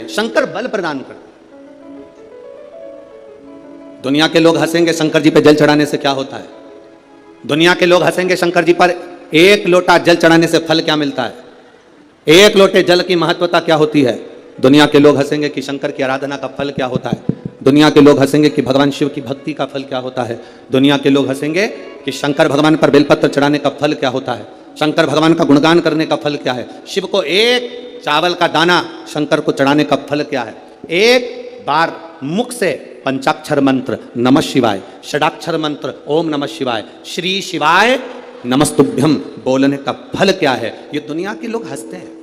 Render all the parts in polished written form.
शंकर बल प्रदान करते। दुनिया के लोग हंसेंगे शंकर जी पे जल चढ़ाने से क्या होता है? दुनिया के लोग हंसेंगे शंकर जी पर एक लोटा जल चढ़ाने से फल क्या मिलता है? एक लोटे जल की महत्वता क्या होती है? दुनिया के लोग हंसेंगे कि शंकर की आराधना का फल क्या होता है। दुनिया के लोग हंसेंगे कि भगवान शिव की भक्ति का फल क्या होता है। दुनिया के लोग हंसेंगे कि शंकर भगवान पर बेलपत्र चढ़ाने का फल क्या होता है। शंकर भगवान का गुणगान करने का फल क्या है। शिव को एक चावल का दाना शंकर को चढ़ाने का फल क्या है। एक बार मुख से पंचाक्षर मंत्र नमः शिवाय, षडाक्षर मंत्र ओम नमः शिवाय, श्री शिवाय नमस्तुभ्यम बोलने का फल क्या है। ये दुनिया के लोग हंसते हैं,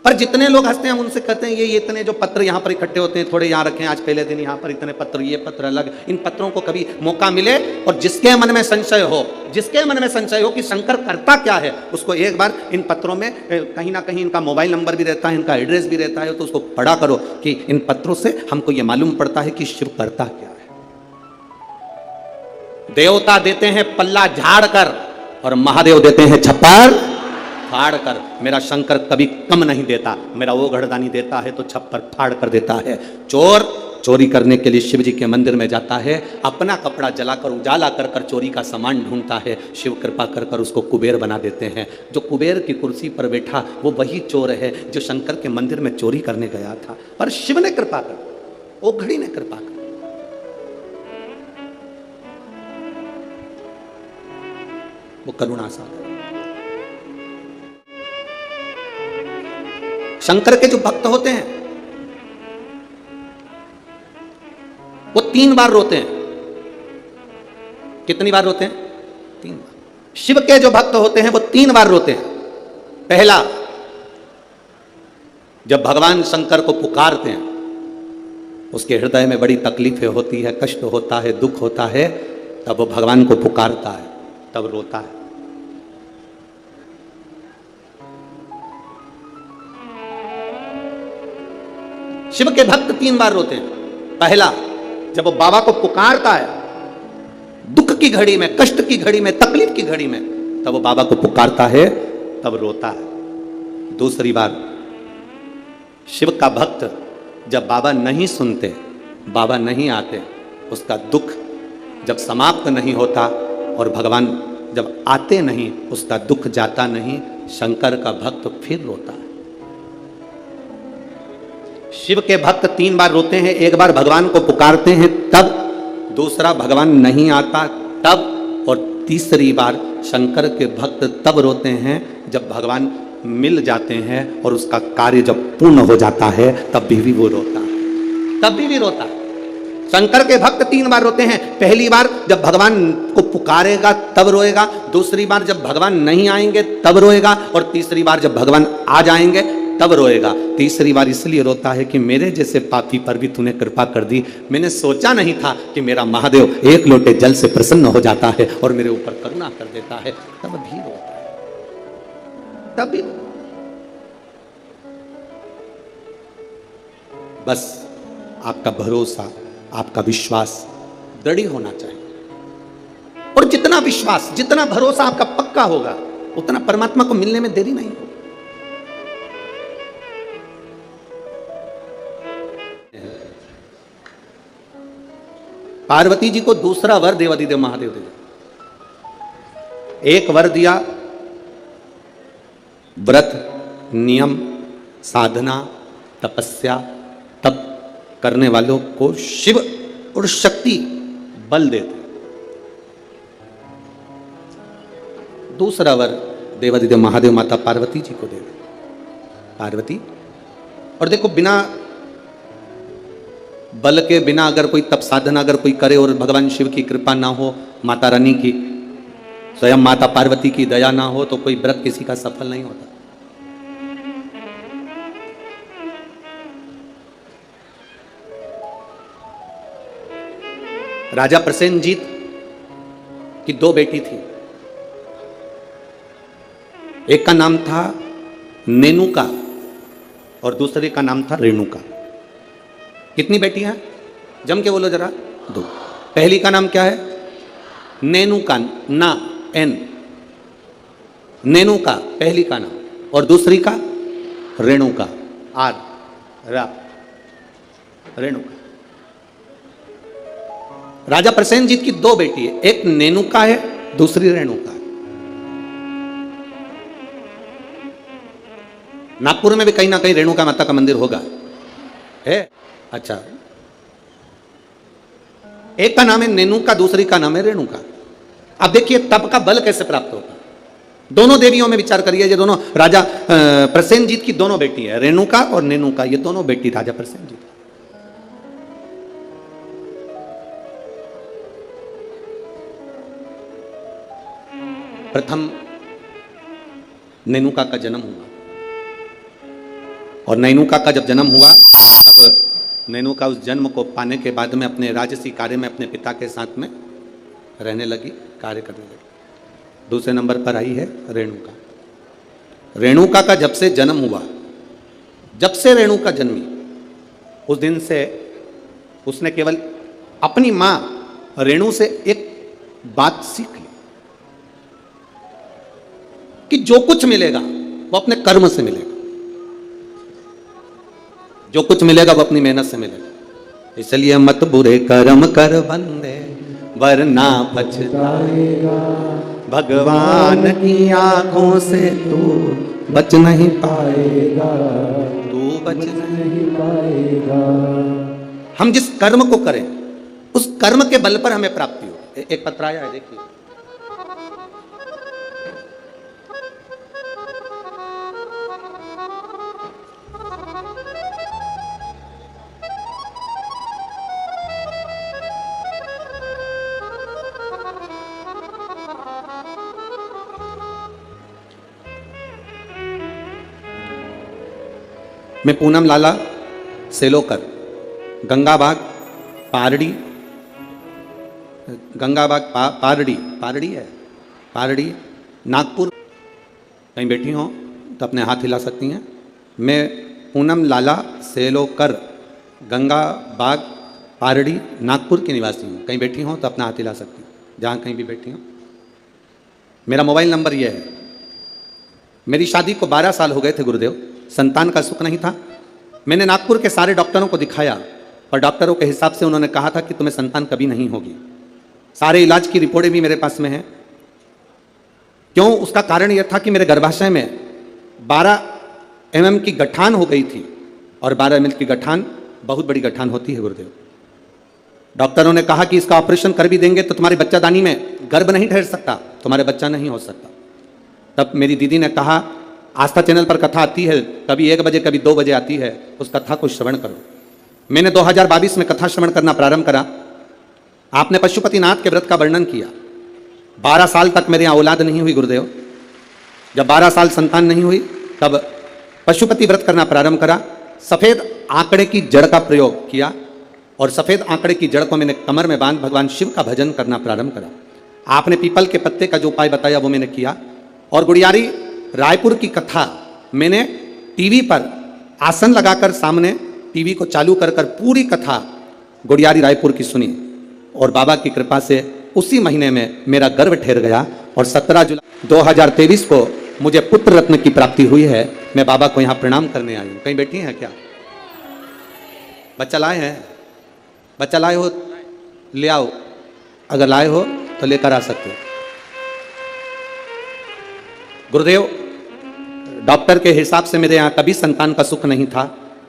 पर जितने लोग हंसते हैं हम उनसे कहते हैं ये इतने जो पत्र यहाँ पर इकट्ठे होते हैं, थोड़े यहाँ रखें, आज पहले दिन यहाँ पर इतने पत्र, ये पत्र अलग। इन पत्रों को कभी मौका मिले और जिसके मन में संशय हो, जिसके मन में संशय हो कि शंकर करता क्या है, उसको एक बार इन पत्रों में कहीं ना कहीं इनका मोबाइल नंबर भी रहता है, इनका एड्रेस भी रहता है, तो उसको पढ़ा करो कि इन पत्रों से हमको ये मालूम पड़ता है कि शिव करता क्या है। देवता देते हैं पल्ला झाड़ कर और महादेव देते हैं छप्पर फाड़ कर। मेरा शंकर कभी कम नहीं देता, मेरा वो घड़दानी देता है तो छप्पर फाड़ कर देता है। चोर चोरी करने के लिए शिव जी के मंदिर में जाता है, अपना कपड़ा जलाकर उजाला कर कर चोरी का सामान ढूंढता है। शिव कृपा कर कर उसको कुबेर बना देते हैं। जो कुबेर की कुर्सी पर बैठा वो वही चोर है जो शंकर के मंदिर में चोरी करने गया था, पर शिव ने कृपा कर, वो घड़ी ने कृपा कर। वो करुणा सागर। शंकर के जो भक्त होते हैं वो 3 बार रोते हैं। कितनी बार रोते हैं? 3 बार। शिव के जो भक्त होते हैं वो 3 बार रोते हैं। पहला, जब भगवान शंकर को पुकारते हैं, उसके हृदय में बड़ी तकलीफें होती है, कष्ट होता है, दुख होता है, तब वो भगवान को पुकारता है, तब रोता है। शिव के भक्त 3 बार रोते हैं। पहला, जब वो बाबा को पुकारता है दुख की घड़ी में, कष्ट की घड़ी में, तकलीफ की घड़ी में, तब वो बाबा को पुकारता है, तब रोता है। दूसरी बार, शिव का भक्त जब बाबा नहीं सुनते, बाबा नहीं आते, उसका दुख जब समाप्त नहीं होता और भगवान जब आते नहीं, उसका दुख जाता नहीं, शंकर का भक्त फिर रोता है। शिव के भक्त 3 बार रोते हैं। एक बार भगवान को पुकारते हैं तब, दूसरा भगवान नहीं आता तब, और तीसरी बार शंकर के भक्त तब रोते हैं जब भगवान मिल जाते हैं और उसका कार्य जब पूर्ण हो जाता है, तब भी वो रोता है, तब भी रोता है। शंकर के भक्त 3 बार रोते हैं। पहली बार जब भगवान को पुकारेगा तब रोएगा, दूसरी बार जब भगवान नहीं आएंगे तब रोएगा, और तीसरी बार जब भगवान आ जाएंगे तब रोएगा। तीसरी बार इसलिए रोता है कि मेरे जैसे पापी पर भी तूने कृपा कर दी। मैंने सोचा नहीं था कि मेरा महादेव एक लोटे जल से प्रसन्न हो जाता है और मेरे ऊपर करुणा कर देता है, तब भी रोता है, तब भी। बस आपका भरोसा, आपका विश्वास दृढ़ होना चाहिए, और जितना विश्वास, जितना भरोसा आपका पक्का होगा, उतना परमात्मा को मिलने में देरी नहीं होगी। पार्वती जी को दूसरा वर देवादिदेव महादेव दिया। एक वर दिया व्रत, नियम, साधना, तपस्या, तप करने वालों को शिव और शक्ति बल देते। दूसरा वर देवादिदेव महादेव माता पार्वती जी को दे। पार्वती, और देखो, बिना बल के, बिना अगर कोई तप साधना अगर कोई करे और भगवान शिव की कृपा ना हो, माता रानी की, स्वयं माता पार्वती की दया ना हो, तो कोई व्रत किसी का सफल नहीं होता। राजा प्रसेनजीत की 2 बेटी थी। एक का नाम था नेनुका और दूसरे का नाम था रेणुका। कितनी बेटियां? जम के बोलो जरा। 2। पहली का नाम क्या है? नेनुका, ना, एन, नेनुका पहली का नाम, और दूसरी का रेणुका, आर। रेणुका। राजा प्रसेनजीत की दो बेटी है, एक नेनुका है, दूसरी रेणुका है। नागपुर में भी कहीं ना कहीं रेणुका माता का मंदिर होगा, है। अच्छा, एक का नाम है नेनुका, दूसरी का नाम है रेणुका। अब देखिए तप का बल कैसे प्राप्त होता है। दोनों देवियों में विचार करिए, ये दोनों राजा प्रसेनजीत की दोनों बेटी है, रेणुका और नेनुका, ये दोनों बेटी राजा प्रसेनजीत। प्रथम नेनुका का जन्म हुआ, और नेनुका का जब जन्म हुआ तब नेनुका उस जन्म को पाने के बाद में अपने राजसी कार्य में अपने पिता के साथ में रहने लगी, कार्य करने लगी। दूसरे नंबर पर आई है रेणुका। रेणुका का जब से जन्म हुआ, जब से रेणुका जन्मी, उस दिन से उसने केवल अपनी मां रेणु से एक बात सीख ली कि जो कुछ मिलेगा वो अपने कर्म से मिलेगा, जो कुछ मिलेगा वो अपनी मेहनत से मिलेगा। इसलिए मत बुरे कर्म कर बंदे वरना पछताएगा, भगवान की आंखों से तू बच नहीं पाएगा, तू बच नहीं पाएगा। हम जिस कर्म को करें उस कर्म के बल पर हमें प्राप्ति हो। एक पत्र आया है, देखिए। मैं पूनम लाला सेलोकर, गंगाबाग पारड़ी, गंगाबाग पारड़ी है, पारड़ी नागपुर। कहीं बैठी हो तो अपने हाथ हिला सकती हैं। मैं पूनम लाला सेलोकर, गंगाबाग पारड़ी नागपुर की निवासी हूँ। कहीं बैठी हो तो अपना हाथ हिला सकती हैं, जहाँ कहीं भी बैठी हो। मेरा मोबाइल नंबर यह है। मेरी शादी को 12 साल हो गए थे गुरुदेव, संतान का सुख नहीं था। मैंने नागपुर के सारे डॉक्टरों को दिखाया और डॉक्टरों के हिसाब से उन्होंने कहा था कि तुम्हें संतान कभी नहीं होगी। सारे इलाज की रिपोर्टें भी मेरे पास में हैं। क्यों? उसका कारण यह था कि मेरे गर्भाशय में 12 mm की गठान हो गई थी, और 12 mm की गठान बहुत बड़ी गठान होती है गुरुदेव। डॉक्टरों ने कहा कि इसका ऑपरेशन कर भी देंगे तो तुम्हारी बच्चादानी में गर्भ नहीं ठहर सकता, तुम्हारे बच्चा नहीं हो सकता। तब मेरी दीदी ने कहा, आस्था चैनल पर कथा आती है, कभी 1 बजे कभी 2 बजे आती है, उस कथा को श्रवण करो। मैंने 2022 में कथा श्रवण करना प्रारंभ करा। आपने पशुपतिनाथ के व्रत का वर्णन किया। 12 साल तक मेरे यहाँ औलाद नहीं हुई गुरुदेव। जब 12 साल संतान नहीं हुई तब पशुपति व्रत करना प्रारंभ करा। सफ़ेद आंकड़े की जड़ का प्रयोग किया, और सफ़ेद आंकड़े की जड़ को मैंने कमर में बांध भगवान शिव का भजन करना प्रारंभ करा। आपने पीपल के पत्ते का जो उपाय बताया वो मैंने किया, और गुड़ियारी रायपुर की कथा मैंने टीवी पर आसन लगाकर सामने टीवी को चालू कर पूरी कथा गुड़ियारी रायपुर की सुनी, और बाबा की कृपा से उसी महीने में मेरा गर्भ ठहर गया, और 17 जुलाई 2023 को मुझे पुत्र रत्न की प्राप्ति हुई है। मैं बाबा को यहाँ प्रणाम करने आई हूँ। कहीं बैठी हैं क्या? बच्चा लाए हैं? बच्चा लाए हो ले आओ, अगर लाए हो तो लेकर आ सकते हो। गुरुदेव, डॉक्टर के हिसाब से मेरे यहाँ कभी संतान का सुख नहीं था,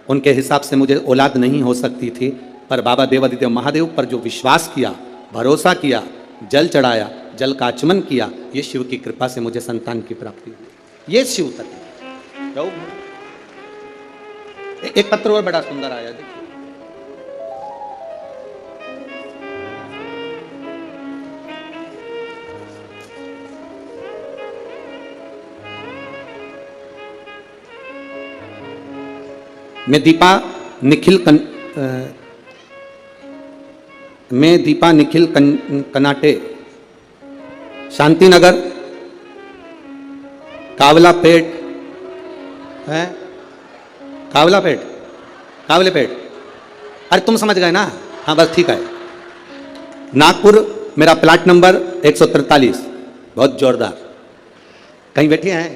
उनके हिसाब से मुझे औलाद नहीं हो सकती थी, पर बाबा देवादिदेव महादेव पर जो विश्वास किया, भरोसा किया, जल चढ़ाया, जल का आचमन किया, ये शिव की कृपा से मुझे संतान की प्राप्ति हुई। ये शिव तक। एक पत्र और बड़ा सुंदर आया, देखिए। मैं दीपा निखिल कनाटे, शांतिनगर, कावलापेट है, कावलेपेट। अरे तुम समझ गए ना? हाँ बस ठीक है। नागपुर मेरा प्लाट नंबर 143। बहुत जोरदार। कहीं बैठी हैं?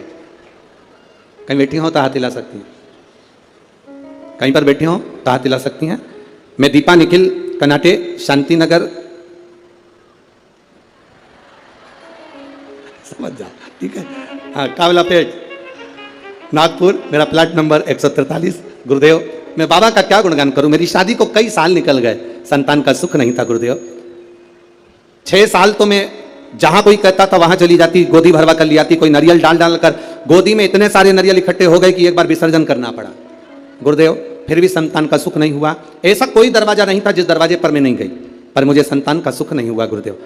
कहीं बैठी हो तो हाथ हिला सकती हैं। कहीं पर बैठी हो तो हाथ हिला सकती हैं। मैं दीपा निखिल, कनाटे, शांति नगर, समझ जाओ, ठीक है। हाँ, कावलापेट, नागपुर, मेरा प्लाट नंबर 143। गुरुदेव, मैं बाबा का क्या गुणगान करूं, मेरी शादी को कई साल निकल गए, संतान का सुख नहीं था गुरुदेव। 6 साल तो मैं जहां कोई कहता था वहां चली जाती, गोदी भरवा कर ले आती, कोई नारियल डाल डाल कर गोदी में इतने सारे नारियल इकट्ठे हो गए कि एक बार विसर्जन करना पड़ा गुरुदेव, फिर भी संतान का सुख नहीं हुआ। ऐसा कोई दरवाजा नहीं था जिस दरवाजे पर मैं नहीं गई, पर मुझे संतान का सुख नहीं हुआ गुरुदेव।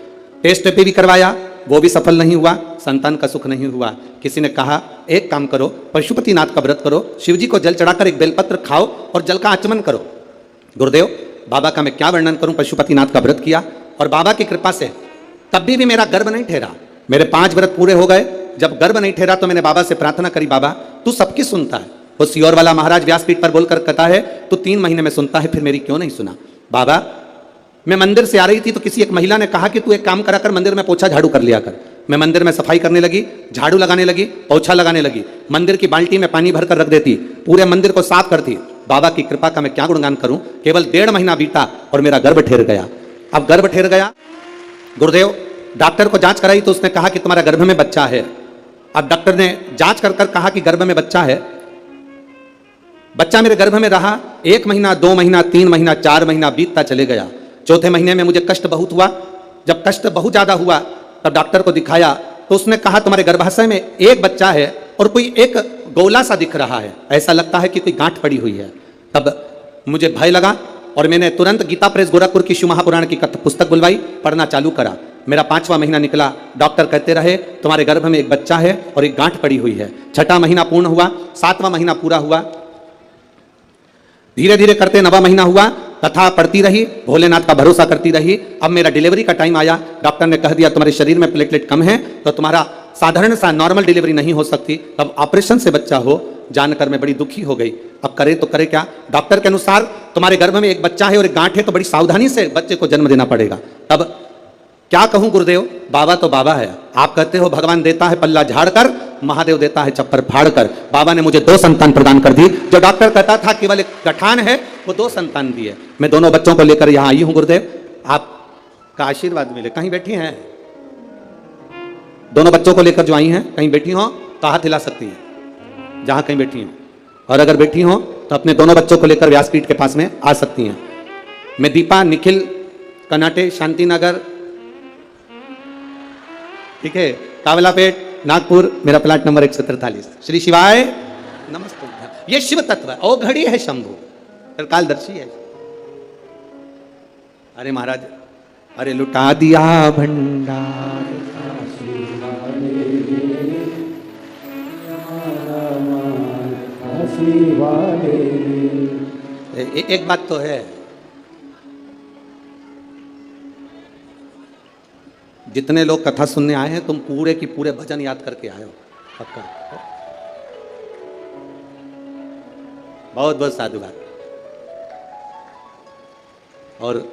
टेस्ट पे भी करवाया, वो भी सफल नहीं हुआ, संतान का सुख नहीं हुआ। किसी ने कहा एक काम करो, पशुपतिनाथ का व्रत करो, शिव जी को जल चढ़ाकर एक बेलपत्र खाओ और जल का आचमन करो। गुरुदेव, बाबा का मैं क्या वर्णन करूं, पशुपतिनाथ का व्रत किया और बाबा की कृपा से तब भी मेरा गर्भ नहीं ठहरा। मेरे 5 व्रत पूरे हो गए, जब गर्भ नहीं ठहरा तो मैंने बाबा से प्रार्थना करी, बाबा तू सबकी सुनता है। वो सियोर वाला महाराज व्यासपीठ पर बोलकर कहता है तू 3 महीने में सुनता है, फिर मेरी क्यों नहीं सुना। बाबा, मैं मंदिर से आ रही थी तो किसी एक महिला ने कहा कि तू एक काम करा कर, मंदिर में पोछा झाड़ू कर लिया कर। मैं मंदिर में सफाई करने लगी, झाड़ू लगाने लगी, पोछा लगाने लगी, मंदिर की बाल्टी में पानी भरकर रख देती, पूरे मंदिर को साफ करती। बाबा की कृपा का मैं क्या गुणगान करूं, केवल 1.5 महीना बीता और मेरा गर्भ ठहर गया। अब गर्भ ठहर गया गुरुदेव, डॉक्टर को जांच कराई तो उसने कहा कि तुम्हारा गर्भ में बच्चा है। अब डॉक्टर ने जांच कर कर कहा कि गर्भ में बच्चा है। बच्चा मेरे गर्भ में रहा 1 महीना, 2 महीना, 3 महीना, 4 महीना बीतता चले गया। 4थे महीने में मुझे कष्ट बहुत हुआ। जब कष्ट बहुत ज्यादा हुआ तब डॉक्टर को दिखाया तो उसने कहा तुम्हारे गर्भाशय में एक बच्चा है और कोई एक गोला सा दिख रहा है, ऐसा लगता है कि कोई गांठ पड़ी हुई है। तब मुझे भय लगा और मैंने तुरंत गीता प्रेस गोरखपुर की शिव महापुराण की पुस्तक बुलवाई, पढ़ना चालू करा। मेरा 5वां महीना निकला, डॉक्टर कहते रहे तुम्हारे गर्भ में एक बच्चा है और एक गांठ पड़ी हुई है। 6ठा महीना पूर्ण हुआ, 7वां महीना पूरा हुआ, धीरे धीरे करते 9वां महीना हुआ, कथा पढ़ती रही, भोलेनाथ का भरोसा करती रही। अब मेरा डिलीवरी का टाइम आया, डॉक्टर ने कह दिया तुम्हारे शरीर में प्लेटलेट कम है तो तुम्हारा साधारण सा नॉर्मल डिलीवरी नहीं हो सकती, अब ऑपरेशन से बच्चा हो। जानकर मैं बड़ी दुखी हो गई, अब करे तो करे क्या। डॉक्टर के अनुसार तुम्हारे गर्भ में एक बच्चा है और एक गांठ है तो बड़ी सावधानी से बच्चे को जन्म देना पड़ेगा। तब क्या कहूं गुरुदेव, बाबा तो बाबा है। आप कहते हो भगवान देता है पल्ला झाड़कर, महादेव देता है चप्पर फाड़कर। बाबा ने मुझे 2 संतान प्रदान कर दी। जो डॉक्टर कहता था केवल एक गठान है, वो 2 संतान दिए। मैं दोनों बच्चों को लेकर यहां आई हूं गुरुदेव, आपका आशीर्वाद मिले। कहीं बैठी हैं, दोनों बच्चों को लेकर जो आई हैं, कहीं बैठी हो तो हाथ हिला सकती हैं जहां कहीं बैठी हो, और अगर बैठी हो तो अपने दोनों बच्चों को लेकर व्यासपीठ के पास में आ सकती हैं। मैं दीपा निखिल, कनाटे, शांति नगर, ठीक है, कावलापेट, नागपुर, मेरा प्लाट नंबर 143। श्री शिवाय नमस्ते। ये शिव तत्व है, ओ घड़ी है शंभु, फिर कालदर्शी है। अरे महाराज, अरे लुटा दिया भंडार, एक बात तो है, जितने लोग कथा सुनने आए हैं तुम पूरे की पूरे भजन याद करके आए हो, पक्का। बहुत बहुत साधुवाद। और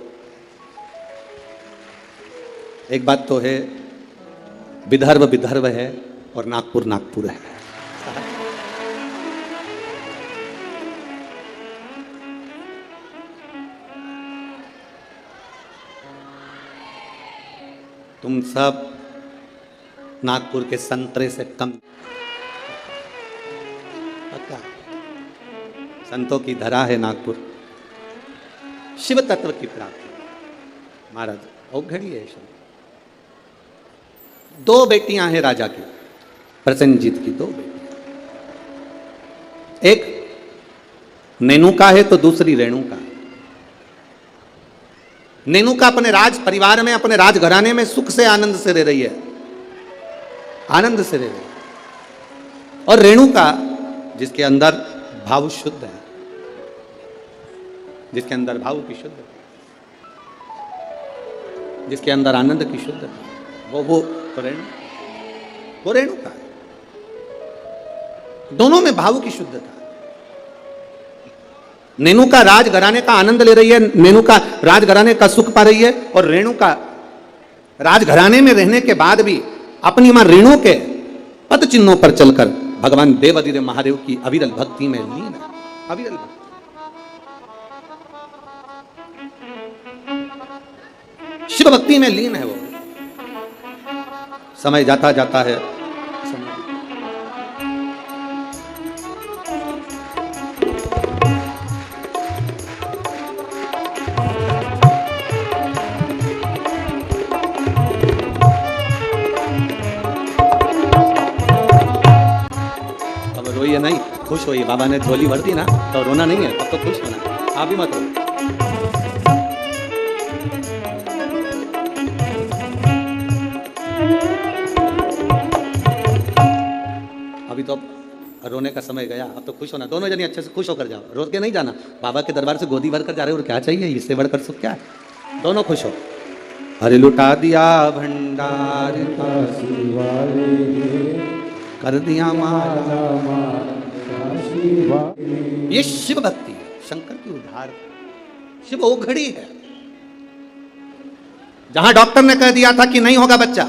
एक बात तो है, विदर्भ विदर्भ है और नागपुर नागपुर है। तुम सब नागपुर के संतरे से कम, पक्का। संतों की धरा है नागपुर, शिव तत्व की प्राप्ति। महाराज औघड़ी है। 2 बेटियां हैं राजा की, प्रसेनजीत की 2 बेटियां, एक नेनुका है तो दूसरी रेणुका। नेनुका अपने राज परिवार में, अपने राजघराने में सुख से आनंद से रह रही है, आनंद से रह रही है। और रेणुका जिसके अंदर भाव शुद्ध है, जिसके अंदर भाव की शुद्ध है, जिसके अंदर आनंद की शुद्ध है, वो रेणुका है। दोनों में भाव की शुद्धता। नेनुका राजघराने का आनंद ले रही है, नेनुका राजघराने का सुख पा रही है, और रेणुका राजघराने में रहने के बाद भी अपनी मां रेणु के पद चिन्हों पर चलकर भगवान देवाधिदेव महादेव की अविरल भक्ति में लीन है। अविरल भक्ति। शिव भक्ति में लीन है वो। समय जाता जाता है, अब रोइए नहीं, खुश होइए। बाबा ने झोली भर दी ना तो रोना नहीं है, अब तो खुश होना। आप भी मत रो। अभी तो रोने का समय गया, अब तो खुश होना। दोनों जने अच्छे से खुश होकर जाओ, रो के नहीं जाना। बाबा के दरबार से गोदी भर कर जा रहे हो और क्या चाहिए, इससे बढ़कर सुख क्या है। दोनों खुश हो। अरे लुटा दिया भंडार कर दिया माला, ये शिव भक्ति है, शंकर की उद्धार। शिव ओघड़ी है। जहां डॉक्टर ने कह दिया था कि नहीं होगा बच्चा,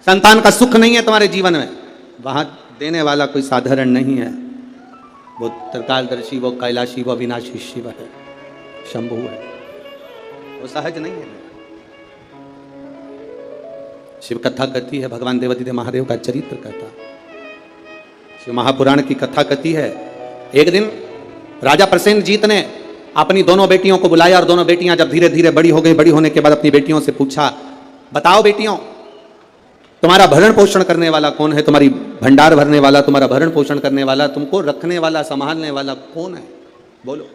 संतान का सुख नहीं है तुम्हारे जीवन में, वहां देने वाला कोई साधारण नहीं है। वो त्रिकालदर्शी, वो कैलाशी, वो अविनाशी शिव है, शंभु है, वो सहज नहीं है। शिव कथा कहती है, भगवान देवादिदेव महादेव का चरित्र कहता। शिव महापुराण की कथा कहती है, एक दिन राजा प्रसेनजीत ने अपनी दोनों बेटियों को बुलाया और दोनों बेटियां जब धीरे धीरे बड़ी हो गई, बड़ी होने के बाद अपनी बेटियों से पूछा, बताओ बेटियों, तुम्हारा भरण पोषण करने वाला कौन है, तुम्हारी भंडार भरने वाला, तुम्हारा भरण पोषण करने वाला, तुमको रखने वाला, संभालने वाला कौन है, बोलो।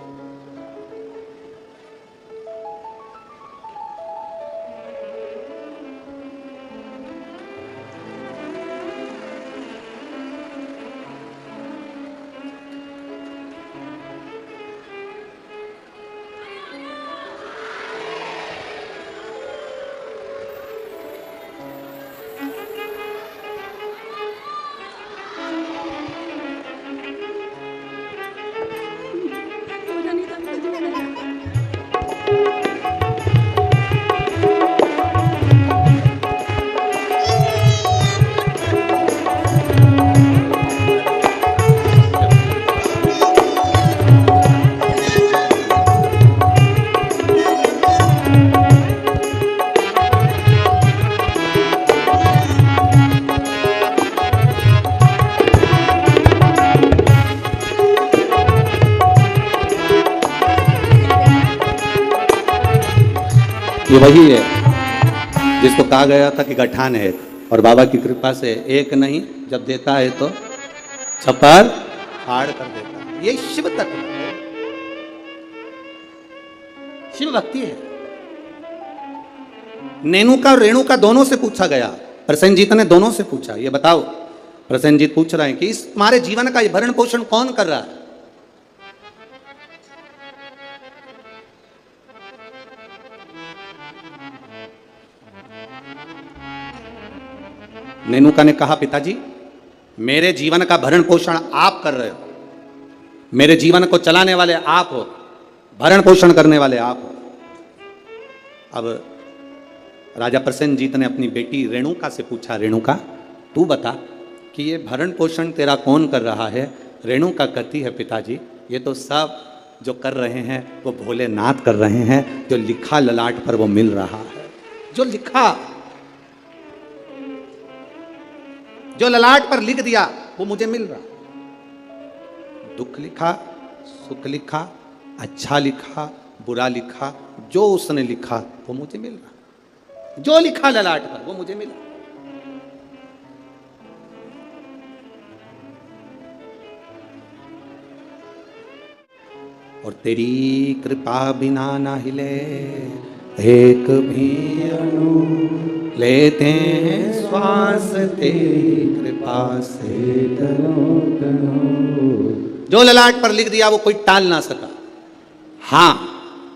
ये वही है जिसको कहा गया था कि गठान है, और बाबा की कृपा से एक नहीं, जब देता है तो छपर फाड़ कर देता है। ये शिव तत्व है, शिव भक्ति है। नेनुका और रेणुका दोनों से पूछा गया, प्रसेनजीत ने दोनों से पूछा, ये बताओ। प्रसेनजीत पूछ रहे हैं कि इस तुम्हारे जीवन का ये भरण पोषण कौन कर रहा है। नेनुका ने कहा, पिताजी मेरे जीवन का भरण पोषण आप कर रहे हो, मेरे जीवन को चलाने वाले आप हो, भरण पोषण करने वाले आप हो। अब राजा प्रसेनजीत ने अपनी बेटी रेणुका से पूछा, रेणुका तू बता कि ये भरण पोषण तेरा कौन कर रहा है। रेणुका कहती है, पिताजी ये तो सब जो कर रहे हैं वो भोलेनाथ कर रहे हैं, जो लिखा ललाट पर वो मिल रहा है, जो लिखा, जो ललाट पर लिख दिया वो मुझे मिल रहा। दुख लिखा, सुख लिखा, अच्छा लिखा, बुरा लिखा, जो उसने लिखा वो मुझे मिल रहा। जो लिखा ललाट पर वो मुझे मिला। और तेरी कृपा बिना ना हिले एक भी अणु, लेते हैं श्वास तेरी कृपा से तनो तनो। जो ललाट पर लिख दिया वो कोई टाल ना सका। हाँ,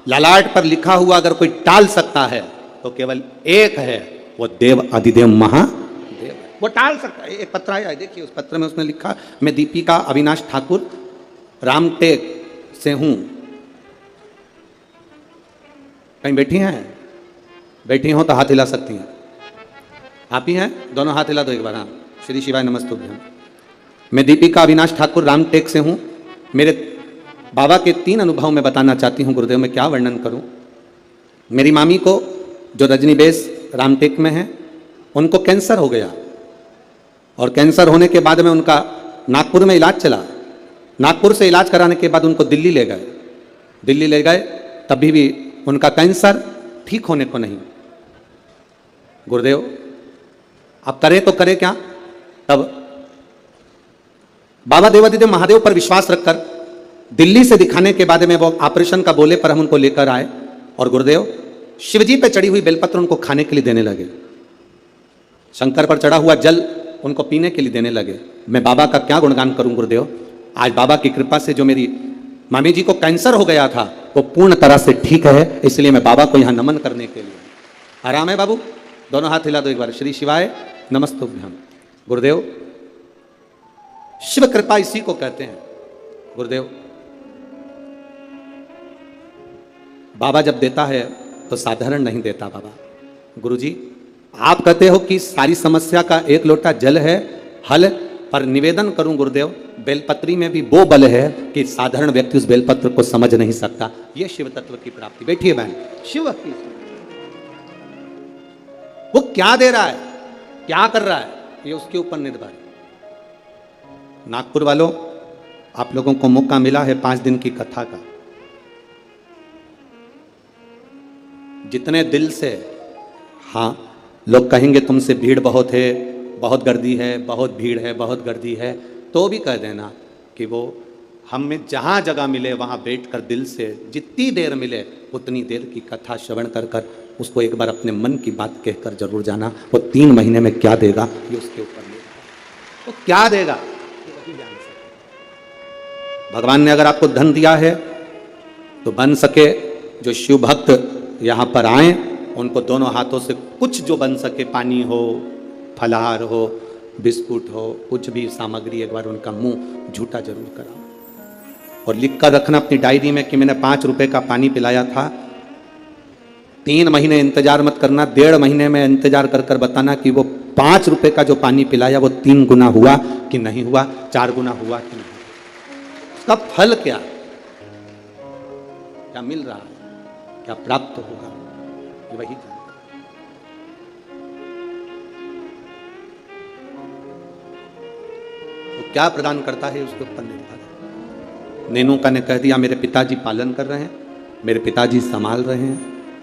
ललाट पर लिखा हुआ अगर कोई टाल सकता है तो केवल एक है, वो देव अधिदेव महादेव है, वो टाल सकता है। एक पत्र आया है, देखिए उस पत्र में उसने लिखा, मैं दीपिका अविनाश ठाकुर रामटेक से हूं। कहीं बैठी हैं? बैठी हो तो हाथ हिला सकती हैं। आप ही हैं? दोनों हाथ हिला दो एक बार। हाँ, श्री शिवाय नमस्तुभ्यम। मैं दीपिका अविनाश ठाकुर रामटेक से हूँ। मेरे बाबा के 3 अनुभव मैं बताना चाहती हूँ गुरुदेव, में क्या वर्णन करूँ। मेरी मामी को जो रजनीबेस रामटेक में है, उनको कैंसर हो गया और कैंसर होने के बाद में उनका नागपुर में इलाज चला। नागपुर से इलाज कराने के बाद उनको दिल्ली ले गए। दिल्ली ले गए तभी भी उनका कैंसर ठीक होने को नहीं। गुरुदेव अब करें तो करें क्या? तब बाबा देवादिदेव महादेव पर विश्वास रखकर दिल्ली से दिखाने के बाद में वो ऑपरेशन का बोले पर हम उनको लेकर आए और गुरुदेव शिवजी पे चढ़ी हुई बेलपत्र उनको खाने के लिए देने लगे। शंकर पर चढ़ा हुआ जल उनको पीने के लिए देने लगे। मैं बाबा का क्या गुणगान करूं गुरुदेव। आज बाबा की कृपा से जो मेरी मामी जी को कैंसर हो गया था वो पूर्ण तरह से ठीक है, इसलिए मैं बाबा को यहाँ नमन करने के लिए। आराम है बाबू? दोनों हाथ हिला दो एक बार। श्री शिवाय नमस्तुभ्यम। गुरुदेव शिव कृपा इसी को कहते हैं। गुरुदेव बाबा जब देता है तो साधारण नहीं देता बाबा। गुरुजी आप कहते हो कि सारी समस्या का एक लोटा जल है हल, पर निवेदन करूं गुरुदेव बेलपत्री में भी वो बल है कि साधारण व्यक्ति उस बेलपत्र को समझ नहीं सकता। ये शिव तत्व की प्राप्ति। बैठिए बहन। शिव की वो क्या दे रहा है, क्या कर रहा है, ये उसके ऊपर निर्भर है। नागपुर वालों, आप लोगों को मौका मिला है 5 दिन की कथा का। जितने दिल से, हाँ लोग कहेंगे तुमसे भीड़ बहुत है, बहुत गर्दी है, बहुत भीड़ है, बहुत गर्दी है, तो भी कह देना कि वो हमें जहाँ जगह मिले वहाँ बैठकर दिल से जितनी देर मिले उतनी देर की कथा श्रवण कर कर उसको एक बार अपने मन की बात कहकर जरूर जाना। वो 3 महीने में क्या देगा ये उसके ऊपर नहीं, वो क्या देगा ये वही जान सकता। भगवान ने अगर आपको धन दिया है तो बन सके जो शिव भक्त यहाँ पर आए उनको दोनों हाथों से कुछ जो बन सके, पानी हो, फलाहार हो, बिस्कुट हो, कुछ भी सामग्री एक बार उनका मुंह झूठा जरूर कराओ और लिख कर रखना अपनी डायरी में कि मैंने 5 रुपए का पानी पिलाया था। 3 महीने इंतजार मत करना, 1.5 महीने में इंतजार कर कर बताना कि वो 5 रुपए का जो पानी पिलाया वो 3 गुना हुआ कि नहीं हुआ, 4 गुना हुआ कि नहीं, उसका फल क्या, क्या मिल रहा है, क्या प्राप्त होगा, ये वही था। तो क्या प्रदान करता है उसके ऊपर निर्भर है। नेनुका ने कह दिया मेरे पिताजी पालन कर रहे हैं, मेरे पिताजी संभाल रहे हैं,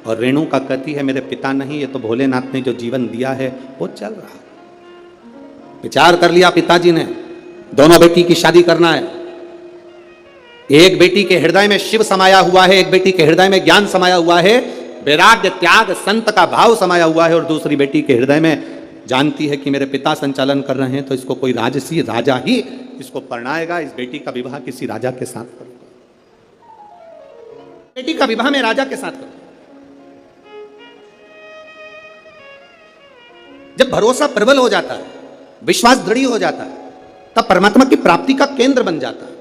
और रेणुका कहती है मेरे पिता नहीं, ये तो भोलेनाथ ने जो जीवन दिया है वो चल रहा है। विचार कर लिया पिताजी ने, दोनों बेटी की शादी करना है। एक बेटी के हृदय में शिव समाया हुआ है, एक बेटी के हृदय में ज्ञान समाया हुआ है, वैराग्य त्याग संत का भाव समाया हुआ है, और दूसरी बेटी के हृदय में जानती है कि मेरे पिता संचालन कर रहे हैं तो इसको कोई राजसी राजा ही इसको परणाएगा, इस बेटी का विवाह किसी राजा के साथ करूंगा, बेटी का विवाह में राजा के साथ करूंगा। जब भरोसा प्रबल हो जाता है, विश्वास दृढ़ हो जाता है, तब परमात्मा की प्राप्ति का केंद्र बन जाता है।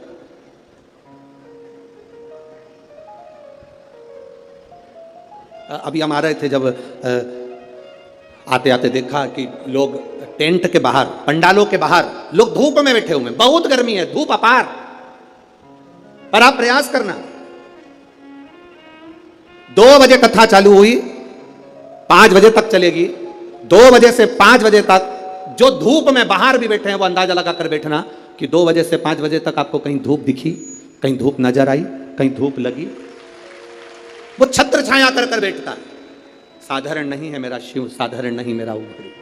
अभी हम आ रहे थे, जब आते आते देखा कि लोग टेंट के बाहर, पंडालों के बाहर लोग धूप में बैठे हुए हैं। बहुत गर्मी है, धूप अपार, पर आप प्रयास करना। 2 बजे कथा चालू हुई, 5 बजे तक चलेगी। 2 बजे से 5 बजे तक जो धूप में बाहर भी बैठे हैं वो अंदाजा लगाकर बैठना कि 2 बजे से 5 बजे तक आपको कहीं धूप दिखी, कहीं धूप नजर आई, कहीं धूप लगी। वो छत्र छाया कर कर बैठता है। साधारण नहीं है मेरा शिव, साधारण नहीं मेरा ऊपरी।